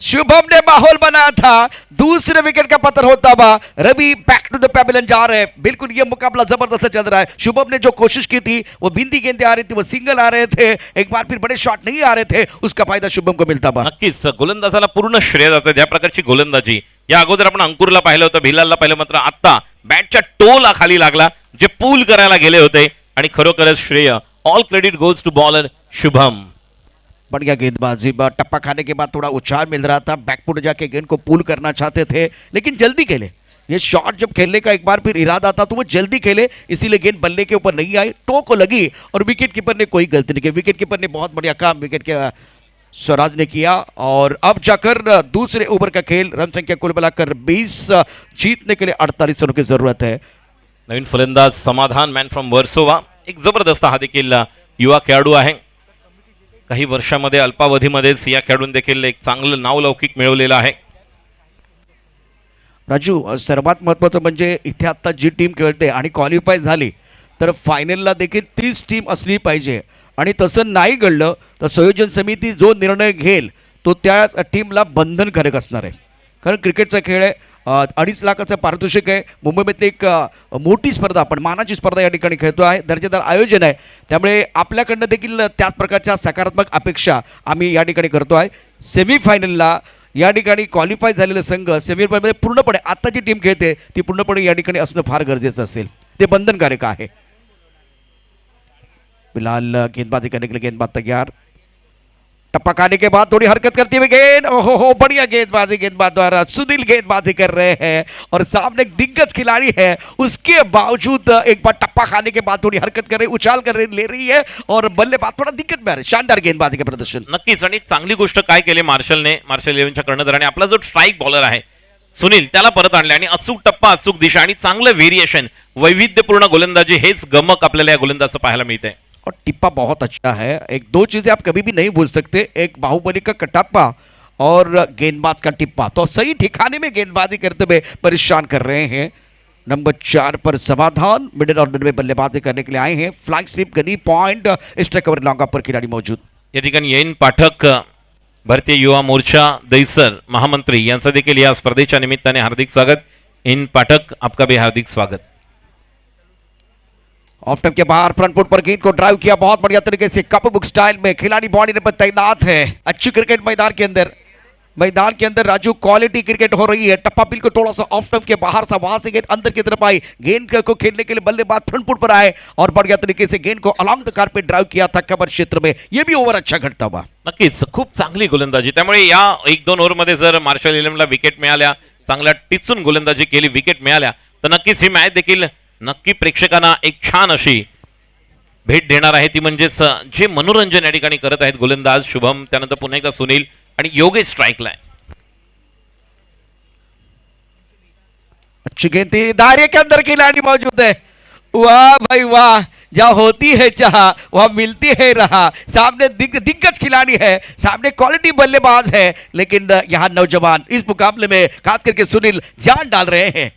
शुभम ने माहौल बनाया था। दूसरे विकेट का पतन होता हुआ Ravi back to the pavilion जा रहे हैं। बिल्कुल ये मुकाबला जबरदस्त चल रहा है। शुभम ने जो कोशिश की थी वो बिंदी गेंदें आ रही थी, वो सिंगल आ रहे थे, एक बार फिर बड़े शॉट नहीं आ रहे थे, उसका फायदा शुभम को मिलता हुआ। नक्कीच गोलंदाजाला पूर्ण श्रेय जातं या प्रकारची गोलंदाजी। या अगोदर आपण अंकुरला पाहिलं होतं, भिलालला पाहिलं, मात्र आता बॅटच्या टोला खाली लागला, जे पूल करायला गेले होते आणि खरोखरच श्रेय all credit goes to bowler Shubham. बढ़िया गेंदबाजी, टप्पा खाने के बाद थोड़ा उछाल मिल रहा था, बैकफुट जाके गेंद को पुल करना चाहते थे लेकिन जल्दी खेले। ये शॉट जब खेलने का एक बार फिर इरादा था तो वो जल्दी खेले, इसीलिए गेंद बल्ले के ऊपर नहीं आई, टो को लगी और विकेट कीपर ने कोई गलती नहीं की। विकेट कीपर ने बहुत बढ़िया काम विकेट के स्वराज ने किया और अब जाकर दूसरे ओवर का खेल। रन संख्या कुल मिलाकर 20, जीतने के लिए 48 रनों की जरूरत है। नवीन फलंदाज समाधान मॅन फ्रॉम वर्सोवा, एक जबरदस्त हा देखील युवा खेळाडू आहे। काही वर्षामध्ये अल्पावधीमध्येच या खेळाडून देखील एक चांगलं नावलौकिक मिळवलेलं आहे। राजू सर्वात महत्त्वाचं म्हणजे इथे आता जी टीम खेळते आणि क्वालिफाय झाली तर फायनलला देखील 30 टीम असली पाहिजे आणि तसं नाही घडलं तर संयोजन समिती जो निर्णय घेईल तो त्या टीमला बंधनकारक असणार आहे। कारण क्रिकेटचा खेळ आहे, 2.5 लाखाचं पारितोषिक आहे, मुंबईमध्ये एक मोठी स्पर्धा, आपण मानाची स्पर्धा या ठिकाणी खेळतो आहे, दर्जेदार आयोजन आहे, त्यामुळे आपल्याकडनं देखील त्याच प्रकारच्या सकारात्मक अपेक्षा आम्ही या ठिकाणी करतो आहे। सेमीफायनलला या ठिकाणी क्वालिफाय झालेले संघ सेमीफायनलमध्ये पूर्णपणे आता जी टीम खेळते ती पूर्णपणे या ठिकाणी असणं फार गरजेचं असेल। ते बंधनकारक आहे. फिलहाल गेंदबाजी करने के लिए गेंदबाज तैयार. टप्पा खाने के बाद थोड़ी हरकत करती हुई गेंद, ओहो हो, बढ़िया गेंदबाजी गेंदबाज द्वारा. सुनील गेंदबाजी कर रहे हैं और सामने एक दिग्गज खिलाड़ी है, उसके बावजूद एक बार टप्पा खाने के बाद थोडी हरकत कर रही, उछाल कर रही, ले रही है और बल्लेबाज थोडा दिक्कत में आ रहे. शानदार गेंदबाजी का प्रदर्शन. नक्कीच. आणि एक चांगली गोष्ट काय केली मार्शल 11च्या कर्णधाराने, आपला जो स्ट्राईक बॉलर आहे सुनील त्याला परत आणले आणि अचूक टप्पा, अचूक दिशा आणि चांगलं व्हेरिएशन, वैविध्यपूर्ण गोलंदाजी, हेच गमक आपल्याला या गोलंदाजचं पाहायला मिळतंय. और टिप्पा बहुत अच्छा है. एक दो चीजें आप कभी भी नहीं भूल सकते, एक बाहुबली का कटप्पा और गेंदबाज का टिप्पा, तो सही ठिकाने में गेंदबाजी करते हुए परेशान कर रहे हैं. नंबर 4 पर समाधान मिडिल ऑर्डर में बल्लेबाजी करने के लिए आए हैं. Flying slip gully point, strike cover long पर खिलाड़ी मौजूद. या ठिकाणी येईन पाठक, भारतीय युवा मोर्चा दैसर महामंत्री यांचं देखील या स्पर्धेच्या निमित्ताने हार्दिक स्वागत. इन पाठक, आपका भी हार्दिक स्वागत. ऑफ टर्म के बाहर फ्रंट फुट पर गेंद को ड्राइव किया बहुत बढ़िया तरीके से, कप बुक स्टाइल में. खिलाड़ी बॉडी पर तैनात है. अच्छी क्रिकेट मैदान के अंदर राजू क्वालिटी क्रिकेट हो रही है. टप्पा बिल को थोड़ा सा ऑफ टर्म के बाहर सा, वहां से गेंद अंदर की तरफ आई. गेंद को खेलने के लिए बल्लेबाज फ्रंट फुट पर आए और बढ़िया तरीके से गेंद को अलॉन्ग द कारपेट ड्राइव किया था कवर क्षेत्र में. यह भी ओव्हर अच्छा घडता हुआ. नक्कीच खूप चांगली गोलंदाजी. त्यामुळे या 1-2 ओव्हरमध्ये जर मार्शल 11ला विकेट मिळाल्या, चांगल्या टिचून गोलंदाजी केली, विकेट मिळाल्या, तर नक्कीच ही मॅच देखील नक्की प्रेक्षकांना एक छान अशी भेट देणार आहे. ती म्हणजेच जे मनोरंजन या ठिकाणी करत आहेत गोलंदाज शुभम, त्यानंतर पुन्हा एकदा सुनील आणि योगेश स्ट्राइकला आहे. अच्छी गेंद थी, दायरे के अंदर खिलाड़ी मौजूद है. वाह भाई वाह, जहाँ होती है चाह वहां मिलती है राह. सामने दिग्गज खिलाड़ी है, सामने क्वालिटी बल्लेबाज है, लेकिन यहाँ नौजवान इस मुकाबले में खास करके सुनील जान डाल रहे हैं.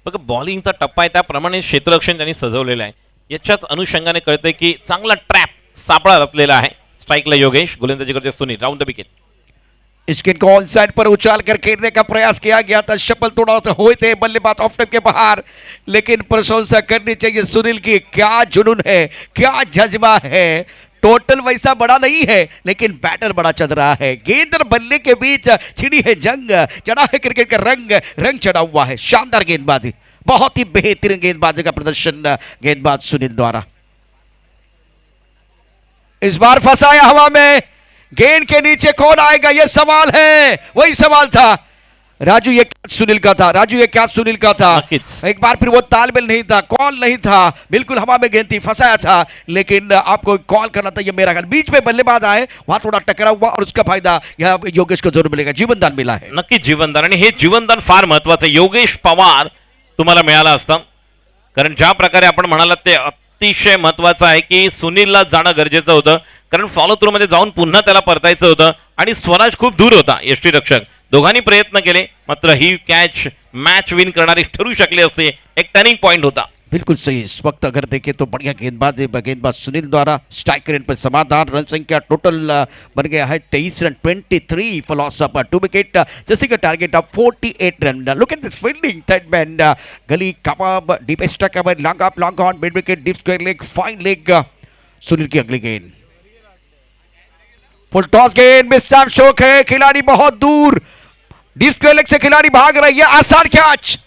बघा बॉलिंगचा टप्पा आहे त्याप्रमाणे क्षेत्ररक्षण त्यांनी सजवलेलं आहे. याच्याच अनुषंगाने कळते की चांगला ट्रॅप सापळा रचलेला आहे. स्ट्राइकला योगेश, गोलंदाजी करते सुनील. Round the wicket. इस गेंद को ऑन साइड पर उछाल कर खेलने का प्रयास किया गया था. शफल थोड़ा सा हुए थे बल्लेबाज ऑफ टाइम के बाहर, लेकिन प्रशंसा करनी चाहिए सुनील की. क्या जुनून है, क्या जज्बा है. टोटल वैसा बड़ा नहीं है, लेकिन बैटर बड़ा चल रहा है. गेंद और बल्ले के बीच छिड़ी है जंग, चढ़ा है क्रिकेट का रंग चढ़ा हुआ है. शानदार गेंदबाजी, बहुत ही बेहतरीन गेंदबाजी का प्रदर्शन गेंदबाज सुनील द्वारा. इस बार फंसाया हवा में. गेंद के नीचे कौन आएगा, यह सवाल है. वही सवाल था राजू, ये क्या सुनील का था. राजू, ये क्या सुनील का था. एक बार फिर वो तालमेल नहीं था, कॉल नहीं था, बिल्कुल हवा में गेंद थी, फंसाया था, लेकिन आपको कॉल करना था. ये मेरा ख्याल बीच में बल्लेबाज आए, वहां थोड़ा टकरा हुआ और उसका फायदा यहाँ योगेश को जरूर मिलेगा. जीवनदान मिला है. नक्की जीवनदान, आणि हे जीवनदान फार महत्वाचं. योगेश पवार तुम्हाला मिळाला असतं, कारण ज्या प्रकारे आपण म्हणालात ते अतिशय महत्वाचं आहे की सुनीलला जाणं गरजेचं होतं, कारण फॉलो थ्रू मध्ये जाऊन पुन्हा त्याला परतायचं होतं आणि स्वराज खूप दूर होता. यष्टीरक्षक दोघांनी प्रयत्न केले, मात्र ही कॅच मॅच विन करणारी ठरू शकली असते. एक टर्निंग पॉइंट होता. बिल्कुल सही. इस वक्त अगर देखें तो बढ़िया गेंदबाज सुनील द्वारा. स्ट्राइक रेट पर समाधान. रन संख्या टोटल बन गया है 23 run, 23 for loss of 2 wicket. जैसे का target of 48 run. Look at this fielding, tight band, gully kebab, deep extra cover, long up, long on, mid wicket, deep square leg, fine leg. Sunil की अगली गेंद, फुल toss गेंद, mister शोक है, खिलाड़ी बहुत दूर, डीप स्क्वायर लेग से खिलाड़ी भाग रही है. आसान कैच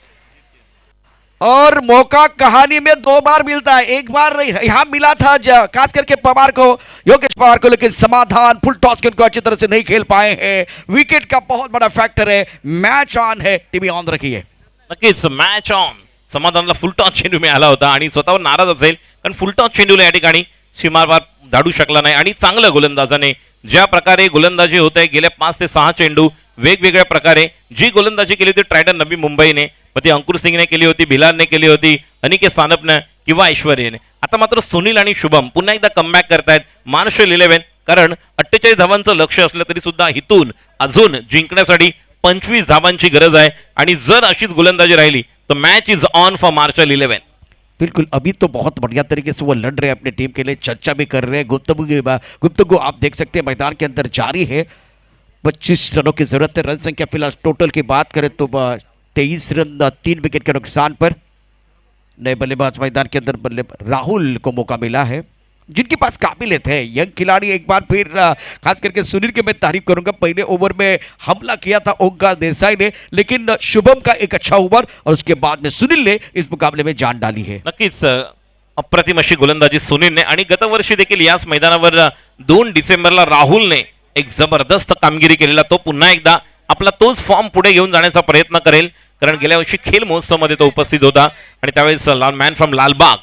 और मौका कहानी में 2 बार मिलता है. एक बार यहां मिला था खास करके पवार को, योगेश पवार को, लेकिन समाधान फुल टॉस गेंद को अच्छी तरह से नहीं खेल पाए हैं. विकेट का बहुत बड़ा फैक्टर है. मैच ऑन है, टीवी ऑन रखिए. नक्कीच मॅच ऑन. समाधानला फुल टॉस चेंडू मिळाला होता आणि स्वतःवर नाराज असेल, कारण फुल टॉस चेंडूला या ठिकाणी सीमापार धाडू शकला नाही. आणि चांगलं गोलंदाजाने ज्या प्रकारे गोलंदाजी होत आहे, गेल्या 5 ते 6 चेंडू वेगवेगळ्या प्रकारे जी गोलंदाजी केली होती ट्रायडन नवी मुंबईने, मग ती अंकुर सिंगने केली होती, भिलारने केली होती, अनिकेत सानपने किंवा ऐश्वर्याने. आता मात्र सुनील आणि शुभम पुन्हा एकदा कमबॅक करतायत. मार्शल 11, कारण 48 धावांचं लक्ष असलं तरी सुद्धा इथून अजून जिंकण्यासाठी 25 धावांची गरज आहे. आणि जर अशीच गोलंदाजी राहिली तर match is on for Marshal 11. बिल्कुल, अभी तो बहुत बढ़िया तरीके से वो लड़ रहे हैं अपनी टीम के लिए, चर्चा भी कर रहे हैं. गुफ्तगू आप देख सकते हैं मैदान के अंदर जारी है. 25 रनों की जरूरत है. रन संख्या फिलहाल टोटल की बात करें तो 23 रन 3 विकेट के नुकसान पर. नए बल्लेबाज मैदान के अंदर राहुल को मौका मिला है. जिनके पास काबिलियत है, यंग खिलाड़ी। एक बार फिर खास करके सुनील की मैं तारीफ करूंगा, पहले ओवर में हमला किया था ओंकार देसाई ने, लेकिन शुभम का एक अच्छा ओवर और उसके बाद में सुनील ने इस मुकाबले में जान डाली है। नक्कीच अप्रतिम अशी गोलंदाजी सुनीलने आणि गतवर्षी देखील याच मैदानावर 2 डिसेंबरला राहुलने एक जबरदस्त कामगिरी केलेला तो पुन्हा एकदा आपला तोच फॉर्म पुढे घेऊन जाण्याचा प्रयत्न करेल, कारण गेल्या वर्षी खेल महोत्सवमध्ये तो उपस्थित होता आणि त्यावेळेस मॅन फ्रॉम लालबाग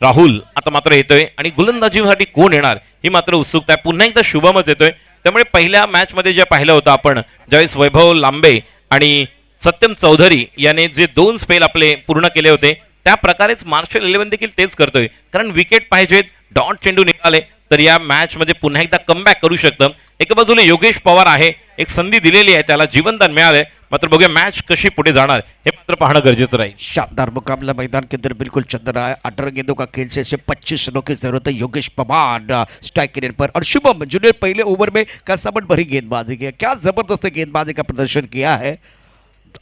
राहुल आता मात्र येतोय आणि गोलंदाजीसाठी कोण येणार ही मात्र उत्सुकता आहे. पुन्हा एकदा शुभमच येतोय, त्यामुळे पहिल्या मॅच मध्ये जे पाहिलं होतं आपण, ज्यावेळेस वैभव लांबे आणि सत्यम चौधरी याने जे 2 स्पेल आपले पूर्ण केले होते, त्या प्रकारेच मार्शल 11 देखील तेच करतोय, कारण विकेट पाहिजेत, डॉट चेंडू निघाले तर या मॅच मध्ये पुन्हा एकदा कमबॅक करू शकतं. एका बाजूला योगेश पवार आहे, एक संधी दिलेली आहे, त्याला जीवनदान मिळालंय, मात्र बघूया मॅच कशी पुढे जाणार हे मात्र पाहणं गरजेचं राहील. शानदार मुकाबला मैदान के अंदर बिल्कुल चल रहा है। 18 गेंदों का खेल से 25 रनों की जरूरत है। योगेश पवार स्ट्राइक रेट पर और शुभम जूनियर पहले ओवर में कसमत भरी गेंदबाजी किया, क्या जबरदस्त गेंदबाजी का प्रदर्शन किया है।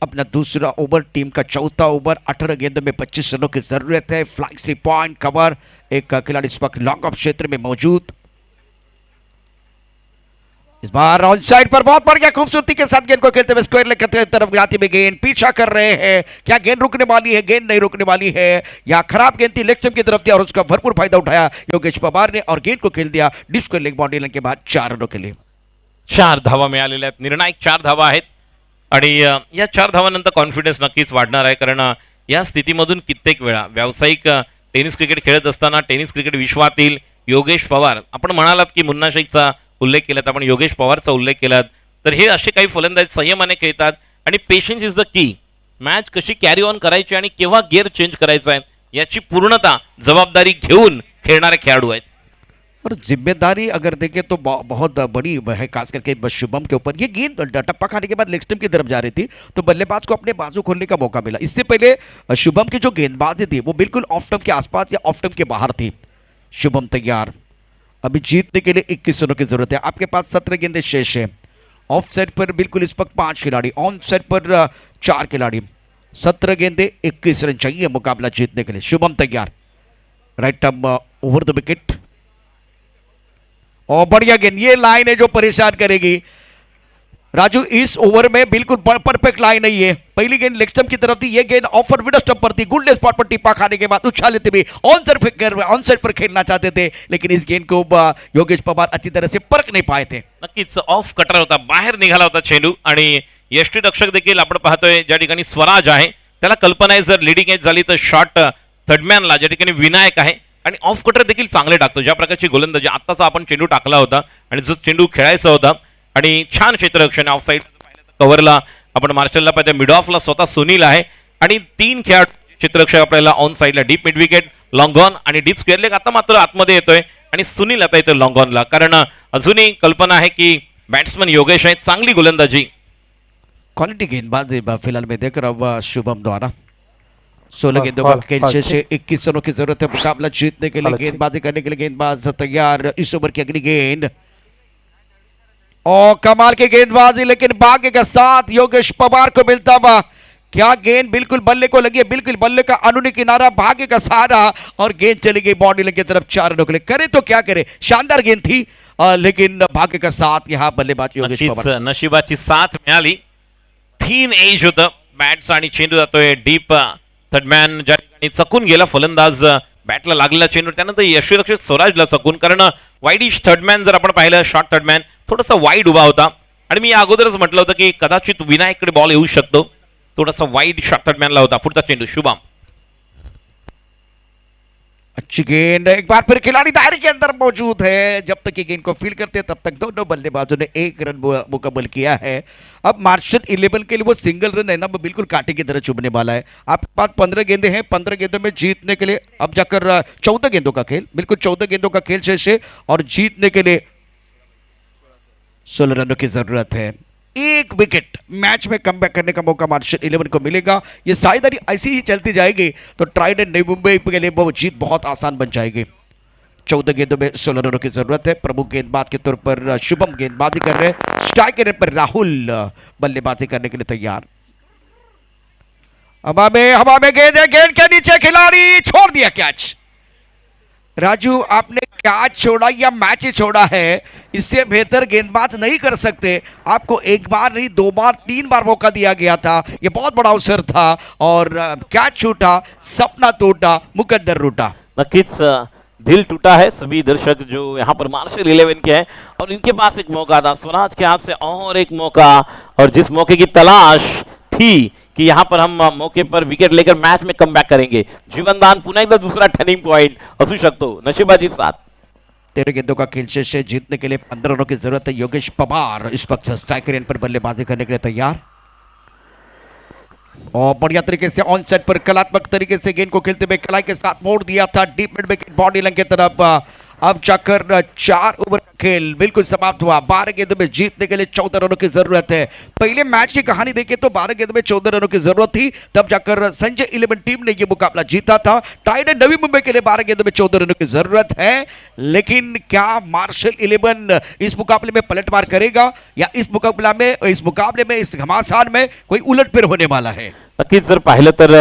अपना दूसरा ओवर, टीम का चौथा ओवर, 18 गेंदों में 25 रनों की जरूरत है। फ्लाइंग स्लिप पॉइंट कवर, एक खिलाड़ी इस वक्त लॉन्ग ऑफ क्षेत्र में मौजूद। इस बार ऑन साइड पर बहुत बढ़िया खूबसूरती के साथ गेंद को खेलते हुए स्क्वायर लेग की तरफ जाती हुई गेंद पीछा कर रहे हैं। क्या गेंद रुकने वाली है? गेंद नहीं रुकने वाली है। या खराब गेंद थी, लेग स्टंप की तरफ थी और उसका भरपूर फायदा उठाया योगेश पवार ने और गेंद को खेल दिया deep square leg boundary line के बाद 4 रनों के लिए। 4 धावा मिळालेल्या आहेत, निर्णायक 4 धावा आहेत आणि या 4 धावांनंतर कॉन्फिडन्स नक्कीच वाढणार आहे, कारण या स्थितीमधून कित्येक वेळा व्यावसायिक टेनिस क्रिकेट खेळत असताना टेनिस क्रिकेट विश्वातील योगेश पवार, आपण म्हणालात की मुन्ना शेखचा उल्लेख केलात, आपण योगेश पवारचा उल्लेख केलात, तर हे असे काही फलंदाज संयमाने खेळतात आणि patience is the key. Match कशी कॅरी ऑन करायची आणि केव्हा गिअर चेंज करायचा आहे याची पूर्णता जबाबदारी घेऊन खेळणारे खेळाडू आहेत. और जिम्मेदारी अगर देखें तो बहुत बड़ी है, खास करके शुभम के ऊपर। ये गेंद टप्पा खाने के बाद लेग स्टंप की तरफ जा रही थी तो बल्लेबाज को अपने बाजू खोलने का मौका मिला। इससे पहले शुभम की जो गेंदबाजी थी वो बिल्कुल ऑफ स्टंप के आसपास या ऑफ स्टंप के बाहर थी। शुभम तैयार, अभी जीतने के लिए 21 रनों की जरूरत है। आपके पास 17 गेंदें शेष है। ऑफ साइड पर बिल्कुल इस वक्त 5 खिलाड़ी, ऑन साइड पर 4 खिलाड़ी। 17 गेंदें 21 रन चाहिए मुकाबला जीतने के लिए। शुभम तैयार, right term over the wicket और बढ़िया गेंद। ये लाइन है जो परेशान करेगी राजू, इस ओवर में बिल्कुल परफेक्ट लाइन नहीं है। पहली गेंद लेग स्टंप की तरफ थी, ये गेंद ऑफर विड स्टंप पर थी। गुल्डे स्पॉट पर टिप्पा खाने के बाद उछाल लेते हुए ऑन साइड पर खेलना चाहते थे, लेकिन इस गेंद को योगेश पवार अच्छी तरह से परख नहीं पाए थे। नक्कीच ऑफ कटर होता, बाहेर निघाला होता चेंडू आणि यष्टीरक्षक देखील आपण पाहतोय ज्या ठिकाणी स्वराज आहे त्याला कल्पना आहे जर लीडिंग एज झाली तर शॉट थर्डमॅनला, ज्या ठिकाणी विनायक आहे आणि ऑफ कटर देखील चांगले टाकतो, ज्या प्रकारची गोलंदाजी आत्ताचा आपण चेंडू टाकला होता आणि जो चेंडू खेळायचा होता आणि छान क्षेत्ररक्षण ऑफ साईड कव्हरला आपण मार्शलला पाहिजे, मिड ऑफला स्वतः सुनील आहे आणि 3 खेळाडू क्षेत्ररक्षक आपल्याला ऑन साईडला deep mid wicket, long on आणि डीप स्क्वेअर लेग. आता मात्र आतमध्ये येतोय आणि सुनील आता येतोय लॉंग ऑनला, कारण अजूनही कल्पना आहे की बॅट्समन योगेश आहे, चांगली गोलंदाजी, क्वालिटी गेंदबाजी फिलहाल में देख रहा हूँ शुभम द्वारा। 16 गेंदों का खेल से 21 रनों की जरूरत है मुकाबला जीतने के लिए। गेंदबाजी करने के लिए गेंदबाज तैयार। इस ओवर की अगली गेंद और कमाल की गेंदबाजी, लेकिन भाग्य के साथ योगेश पवार को मिलता हुआ। क्या गेंद बिल्कुल बल्ले को लगी है, बिल्कुल बल्ले का अनुनी किनारा, भाग्य का सहारा और गेंद चली गई बाउंड्री लाइन की तरफ 4 रनों के लिए। करे तो क्या करे, शानदार गेंद थी लेकिन भाग्य का साथ यहाँ बल्लेबाज योगेश पवार, नशिबाची साथ मिळाली. थीन एज होतं बॅट्स आणि चेंडू जातोय डीप थर्डमॅन, ज्या ठिकाणी चकून गेला फलंदाज, बॅटला लागलेला चेंडू, त्यानंतर यष्टीरक्षक स्वराजला चकून, कारण वाईडिश थर्डमॅन जर आपण पाहिलं, शॉर्ट थर्डमॅन थोडासा वाईड उभा होता आणि मी अगोदरच म्हटलं होतं की कदाचित विनायककडे बॉल येऊ शकतो, थोडासा वाईड शॉर्ट थर्डमॅनला होता. पुढचा चेंडू शुभम, अच्छी गेंद, एक बार फिर खिलाड़ी दायरे के अंदर मौजूद है। जब तक ये गेंद को फील करते हैं तब तक दोनों बल्लेबाजों ने 1 रन मुकम्मल किया है। अब मार्शल 11 के लिए वो सिंगल रन है ना, वो बिल्कुल कांटे की तरह चुभने वाला है। आपके पास 15 गेंदें हैं, 15 गेंदों में जीतने के लिए अब जाकर 14 गेंदों का खेल, बिल्कुल 14 गेंदों का खेल शेष है और जीतने के लिए 16 रनों की जरूरत है। 1 विकेट, मैच में कमबैक करने का मौका मार्शल 11 को मिलेगा। ये साझेदारी ऐसी ही चलती जाएगी तो ट्राइडेंट नई मुंबई के लिए वो जीत बहुत आसान बन जाएगी। 14 गेंदों में 16 रनों की जरूरत है। प्रमुख गेंदबाज के तौर पर शुभम गेंदबाजी कर रहे हैं, स्ट्राइक रेट पर राहुल बल्लेबाजी करने के लिए तैयार। हवा में गेंद है, गेंद के नीचे खिलाड़ी छोड़ दिया कैच। राजू, आपने कैच छोड़ा या मैच ही छोड़ा है, इससे बेहतर गेंदबाज नहीं कर सकते। आपको एक बार नहीं, 2 बार 3 बार मौका दिया गया था, ये बहुत बड़ा अवसर था और कैच छूटा, सपना टूटा, मुकद्दर रूटा। नक्कीच दिल टूटा है सभी दर्शक जो यहाँ पर मार्शल 11 के हैं और इनके पास एक मौका था, स्वराज के हाथ से और एक मौका, और जिस मौके की तलाश थी कि यहाँ पर हम मौके पर विकेट लेकर मैच में कमबॅक करेंगे, जीवनदान पुन्हा एकदा दूसरा टर्निंग पॉइंट असू शकतो, नशिबाची साथ। 13 गेंदों का खेल शेष है, जीतने के लिए 15 रनों की जरूरत है। योगेश पवार इस वक्त स्ट्राइकर एंड पर बल्लेबाजी करने के लिए तैयार और बढ़िया तरीके से ऑन सेट पर कलात्मक तरीके से गेंद को खेलते हुए कलाई के साथ मोड़ दिया था deep mid wicket body line की तरफ। अब जाकर 4 ओवर का खेल बिल्कुल समाप्त हुआ। 12 गेंदों में जीतने के लिए 14 रनों की जरूरत है। पहले मैच की कहानी देखें तो 12 गेंदों में 14 रनों की जरूरत थी, तब जाकर संजय 11 टीम ने यह मुकाबला जीता था। टाइटन नवी मुंबई के लिए 12 गेंदों में 14 रनों की जरूरत है, लेकिन क्या मार्शल 11 इस मुकाबले में पलटवार करेगा या इस मुकाबले में इस घमासान में कोई उलटफेर होने वाला है? नक्कीच जर पाहिलं तर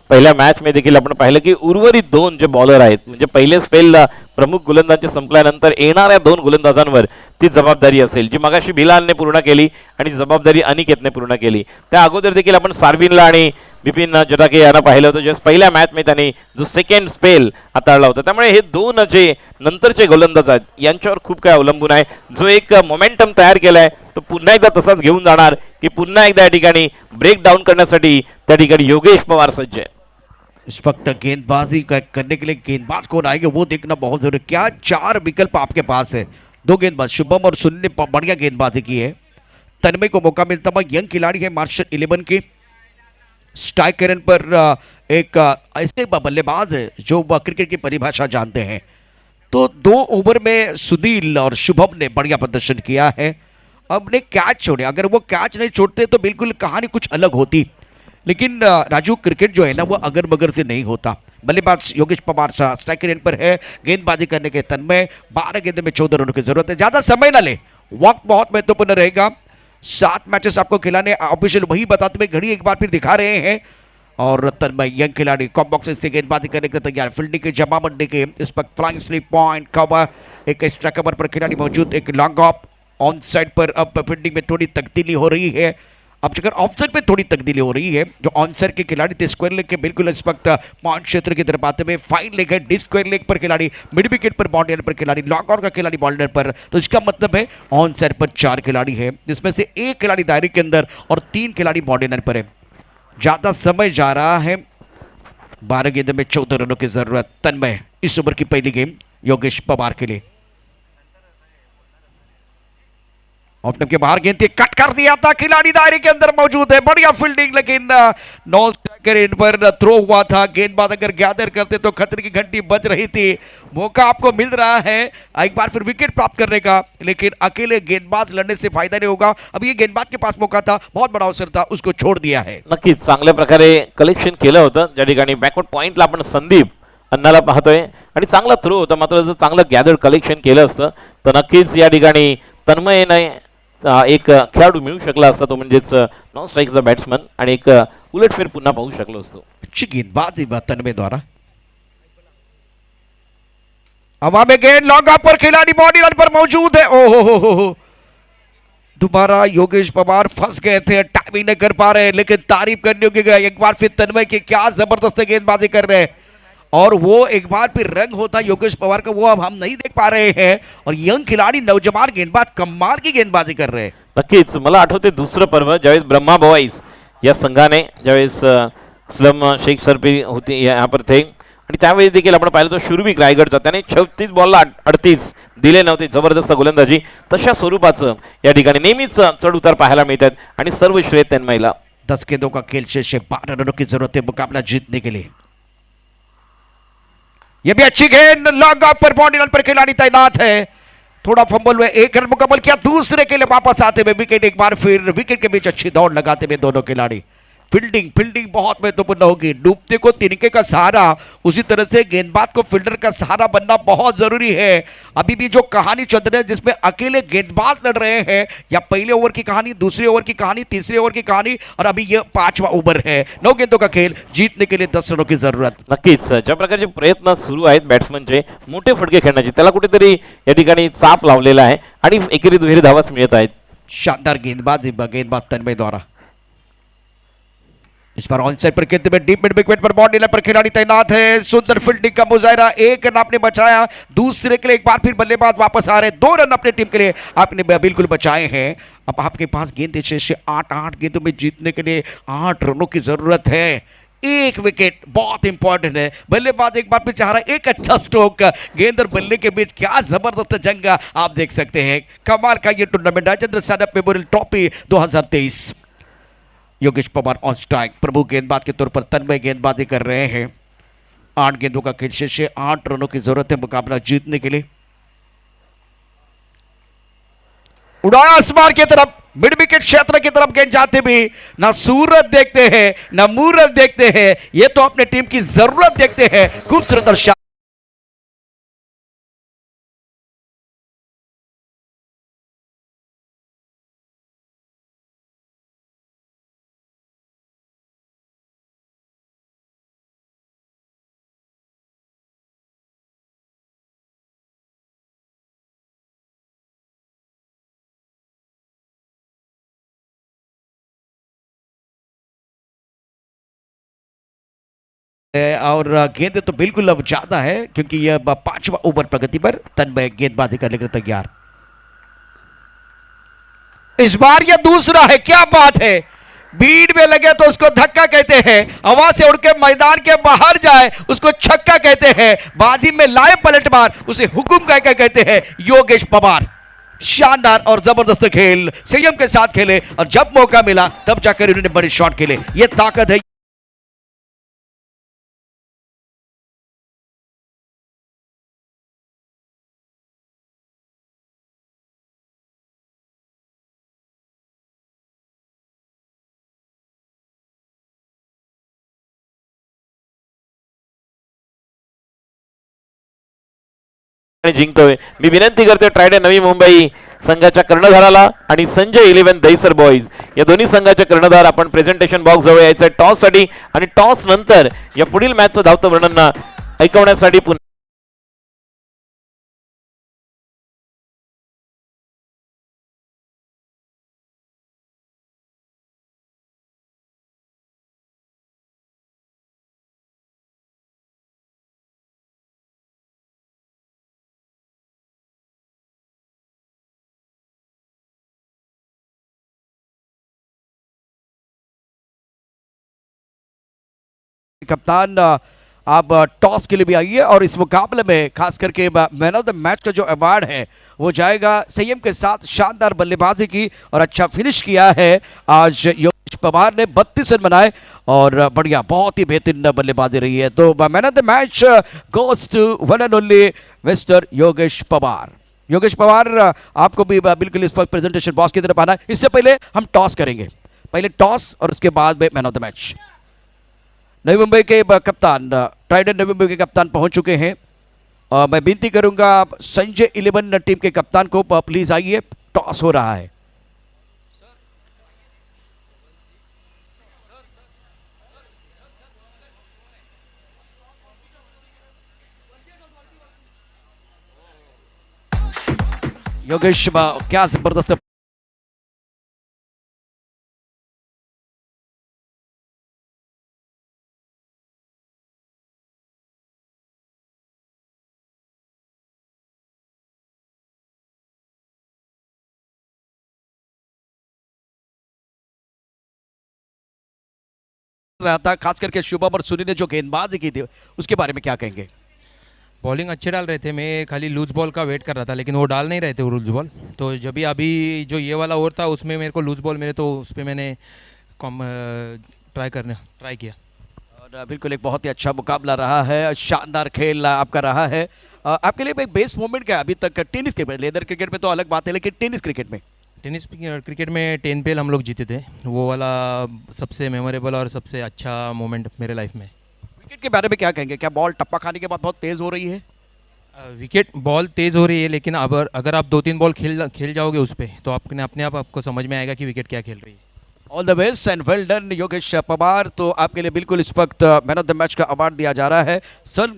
पहिल्या मॅच मध्ये देखील आपण पाहिलं की उर्वरित 2 जे बॉलर आहेत, म्हणजे पहिले स्पेल प्रमुख गोलंदाजांचे संपल्यानंतर येणाऱ्या 2 गोलंदाजांवर ती जबाबदारी असेल, जी मगाशी बिलालने पूर्ण केली आणि जबाबदारी अनिकेतने पूर्ण केली। त्या अगोदर देखील आपण सार्विनला आणि बिपिन जटाके यांना पाहिलं होतं, जे पहिल्या मॅच मध्ये त्यांनी जो सेकंड स्पेल हाताळला होता। त्यामुळे हे 2 जे नंतरचे गोलंदाज आहेत यांच्यावर खूप काय अवलंबून आहे। जो एक मोमेंटम तयार केलाय तो पुन्हा एकदा तसाच घेऊन जाणार की पुन्हा एकदा या ठिकाणी ब्रेक डाउन करण्यासाठी त्या ठिकाणी योगेश पवार सज्ज आहे। इस वक्त गेंदबाजी करने के लिए गेंदबाज कौन आएंगे वो देखना बहुत जरूरी है। क्या 4 विकल्प आपके पास है? 2 गेंदबाज शुभम और सुनील ने बढ़िया गेंदबाजी की है। तन्मय को मौका मिलता हुआ, यंग खिलाड़ी है मार्शल 11 की। स्ट्राइकर पर एक ऐसे बल्लेबाज है जो क्रिकेट की परिभाषा जानते हैं। तो 2 ओवर में सुनील और शुभम ने बढ़िया प्रदर्शन किया है। अब ने कैच छोड़े, अगर वो कैच नहीं छोड़ते तो बिल्कुल कहानी कुछ अलग होती, लेकिन राजू क्रिकेट जो है ना वो अगर मगर से नहीं होता। बल्लेबाज योगेश पवार स्ट्राइकर एंड पर है, गेंदबाजी करने के तन्मय। 12 गेंदों में 14 रनों की जरूरत है। ज्यादा समय ना ले, वक्त बहुत महत्वपूर्ण रहेगा। 7 मैचेस आपको खिलाने, ऑफिशियल वही बताते हुए घड़ी एक बार फिर दिखा रहे हैं। और तन्मय यंग खिलाड़ी कॉम बॉक्स से गेंदबाजी करने के लिए तैयार, फील्डिंग के जमा बनने के इस वक्त फ्लाइंग स्लिप पॉइंट कवर, एक एक्स्ट्रा कवर पर खिलाड़ी मौजूद, एक लॉन्ग ऑफ ऑन साइड पर। अब फील्डिंग में थोड़ी तब्दीली हो रही है, अब जगह ऑफ साइड पे थोड़ी तब्दीली हो रही है। जो ऑन साइड के खिलाड़ी थे स्क्वायर लेग के बिल्कुल इस वक्त पॉइंट क्षेत्र की तरफ आते हुए, फाइन लेग है डी स्क्वायर लेग पर खिलाड़ी, मिड विकेट पर बाउंड्री पर खिलाड़ी, लॉन्ग ऑन का खिलाड़ी बॉलर पर। तो इसका मतलब है ऑन साइड पर 4 खिलाड़ी है, जिसमें से 1 खिलाड़ी दायरे के अंदर और 3 खिलाड़ी बाउंड्री पर है। ज्यादा समय जा रहा है। 12 गेंदों में 14 रनों की जरूरत। तन्मय इस ओवर की पहली गेम योगेश पवार के लिए। ऑफ के बाहर गेंद थी, कट कर दिया था, खिलाड़ी दायरे के अंदर मौजूद है। बढ़िया फील्डिंग, लेकिन नॉन स्ट्राइकर इन पर थ्रो हुआ था। गेंदबाज अगर गैदर करते तो खतरे की घंटी बज रही थी। मौका आपको मिल रहा है एक बार फिर विकेट प्राप्त करने का, लेकिन अकेले गेंदबाज लड़ने से फायदा नहीं होगा। अब ये गेंदबाज के पास मौका था, बहुत बड़ा अवसर था, उसको छोड़ दिया है। नक्कीच चांगल्या प्रकारे कलेक्शन केलं होतं, ज्या ठिकाणी बॅकवर्ड पॉइंटला आपण संदीप अन्नाला पाहतोय आणि चांगला थ्रो होता। मात्र जर चांगलं गॅदर कलेक्शन केलं असतं तर नक्कीच या ठिकाणी तन्मयने एक खेळाडू मिळू शकला असता, तो म्हणजेच नॉन स्ट्राइकचा बॅट्समन, आणि एक उलटफेर पुन्हा पाहू शकलो असतो। अच्छी गेंदबाजी तन्मय द्वारा। हवा में गेंद लॉन्ग ऑफ पर, खिलाड़ी बॉडी लाइन पर मौजूद है। ओहो हो, दोबारा योगेश पवार फंस गए थे, टाइमिंग नहीं कर पा रहे, लेकिन तारीफ करनी होगी एक बार फिर तन्मय की, क्या जबरदस्त गेंदबाजी कर रहे हैं। और वो एक बार फिर रंग होता योगेश पवार का, वो अब हम नहीं देख पा रहे हैं। और यंग खिलाड़ी नौजवान गेंदबाज कमाल की गेंदबाजी कर रहे हैं। नक्कीच मला आठवते दुसरं पर्व ज्यावेळेस ब्रह्मा बॉईज या संघाने ज्यावेळेस स्लम शेख सरपी होती यहाँ पर थे, आणि त्यावेळी देखील आपण पाहिलं तो शुरविक रायगडचा, त्याने 36 बॉलला 38 दिले नव्हते, जबरदस्त गोलंदाजी। तशा स्वरूपाचं या ठिकाणी नेहमीच चढ उतार पाहायला मिळतात आणि सर्व श्रेय तन्मयला। 10 गेंदों का खेल शेष है, 12 रनों की जरूरत है मुकाबला जीतने के लिए। ये भी अच्छी गेंद, लॉन्ग ऑफ पर बाउंड्री लाइन पर खिलाड़ी तैनात है। थोड़ा फंबल हुए, 1 रन मुकम्मल किया, दूसरे के लिए वापस आते हुए विकेट, एक बार फिर विकेट के बीच अच्छी दौड़ लगाते हुए दोनों खिलाड़ी। फील्डिंग फील्डिंग बहुत महत्वपूर्ण होगी। डूबते को तिनके का सहारा, उसी तरह से गेंदबाज को फील्डर का सहारा बनना बहुत जरूरी है। अभी भी जो कहानी चल रही है जिसमें अकेले गेंदबाज लड़ रहे हैं, या पहले ओवर की कहानी, दूसरे ओवर की कहानी, तीसरे ओवर की कहानी, और अभी यह 5वां ओवर है। 9 गेंदों का खेल, जीतने के लिए 10 रनों की जरूरत। नक्कीच ज्या प्रकारचे प्रयत्न सुरू आहेत बॅट्समनचे मोठे फटके खेळण्याचे, त्याला कुठेतरी या ठिकाणी चाप लावलेला आहे आणि एकेरी दुहेरी धावाच मिळत आहेत। शानदार गेंदबाजी गेंदबाज तन्मय द्वारा। इस बार ऑन साइड पर खेलते में डीप मिड विकेट पर बॉडी लाइन पर खिलाड़ी तैनात है। सुंदर फील्डिंग का मुजाहरा, 1 रन आपने बचाया, दूसरे के लिए एक बार फिर बल्लेबाज वापस आ रहे, 2 रन अपनी टीम के लिए आपने बिल्कुल बचाए हैं। अब आपके पास गेंद शेष 8 गेंदों में जीतने के लिए 8 रनों की जरूरत है। 1 विकेट बहुत इंपॉर्टेंट है। बल्लेबाज एक बार फिर चाह रहा है एक अच्छा स्ट्रोक। गेंद और बल्ले के बीच क्या जबरदस्त जंग आप देख सकते हैं। कमाल का ये tournament Rajendra Sanap memorial trophy 2023। Yogesh Pawar on strike, Prabhu गेंदबाज के तौर पर तन्मय गेंदबाजी कर रहे हैं। 8 गेंदों का खेल शेष, 8 रनों की जरूरत है मुकाबला जीतने के लिए। उड़ाया आसमान की तरफ, मिड विकेट क्षेत्र की तरफ गेंद जाते भी ना सूरत देखते हैं ना मूरत देखते हैं, ये तो अपने टीम की जरूरत देखते हैं। खूबसूरत और और गेंद तो बिल्कुल अब ज्यादा है, क्योंकि यह 5वां ओवर प्रगति पर तन्मय गेंदबाजी करने के लिए तैयार। इस बार यह दूसरा है, क्या बात है। बीड में लगे तो उसको धक्का कहते हैं, हवा से उड़ के मैदान के बाहर जाए उसको छक्का कहते हैं, बाजी में लाए पलटवार उसे हुकुम कहते हैं। योगेश पवार शानदार और जबरदस्त खेल, संयम के साथ खेले, और जब मौका मिला तब जाकर उन्होंने बड़े शॉट खेले। यह ताकत है। जिंकतोय। मी विनंती करतोय ट्रायडे नवी मुंबई संघाच्या कर्णधाराला आणि संजय 11 दहिसर बॉईज या दोन्ही संघाचे कर्णधार आपण प्रेझेंटेशन बॉक्स जवळ यायचं टॉस साठी, आणि टॉस नंतर या पुढील मॅचचं धावतं वर्णन ऐकवण्यासाठी कप्तान आप टॉस के लिए भी आइए, और इस मुकाबले में खास करके मैन ऑफ द मैच का जो अवार्ड है वो जाएगा संयम के साथ शानदार बल्लेबाजी की और अच्छा फिनिश किया है आज योगेश पवार ने। 32 रन बनाए और बढ़िया, बहुत ही बेहतरीन बल्लेबाजी रही है। तो man of the match goes to one and only mister Yogesh Pawar. Yogesh Pawar, आपको भी बिल्कुल इस वक्त प्रेजेंटेशन बॉक्स की तरफ आना है। इससे पहले हम टॉस करेंगे, पहले टॉस और उसके बाद में man of the match. Navi Mumbai के कप्तान, ट्राइडेंट नवी मुंबई के कप्तान पहुंच चुके हैं, और मैं विनती करूंगा संजय 11 टीम के कप्तान को प्लीज आइए, टॉस हो रहा है। योगेश क्या जबरदस्त रहा था, खास करके शुभम और सुनील ने जो गेंदबाजी की थी उसके बारे में क्या कहेंगे? बॉलिंग अच्छे डाल रहे थे, मैं खाली लूज बॉल का वेट कर रहा था, लेकिन वो डाल नहीं रहे थे वो लूज बॉल। तो जब भी अभी जो ये वाला ओवर था उसमें मेरे को लूज बॉल मिले, तो उस पर मैंने ट्राई किया। और बिल्कुल एक बहुत ही अच्छा मुकाबला रहा है, शानदार खेल आपका रहा है। आपके लिए एक बेस्ट मोमेंट क्या है अभी तक टेनिस क्रिकेट? लेदर क्रिकेट में तो अलग बात है, लेकिन टेनिस क्रिकेट में टेनिस क्रिकेट में 10 पेल हम लोग जीते थे, वो वाला सबसे मेमोरेबल और सबसे अच्छा मोमेंट मेरे लाइफ में। विकेट के बारे में क्या कहेंगे? क्या बॉल टप्पा खाने के बाद बहुत तेज हो रही है? विकेट बॉल तेज़ हो रही है, लेकिन अब अगर आप 2-3 बॉल खेल जाओगे उस पर, तो अपने आप आपको समझ में आएगा कि विकेट क्या खेल रही है। All the best end well done Yogesh Pawar. तो आपके लिए बिल्कुल इस वक्त मैन ऑफ द मैच का अवार्ड दिया जा रहा है। सन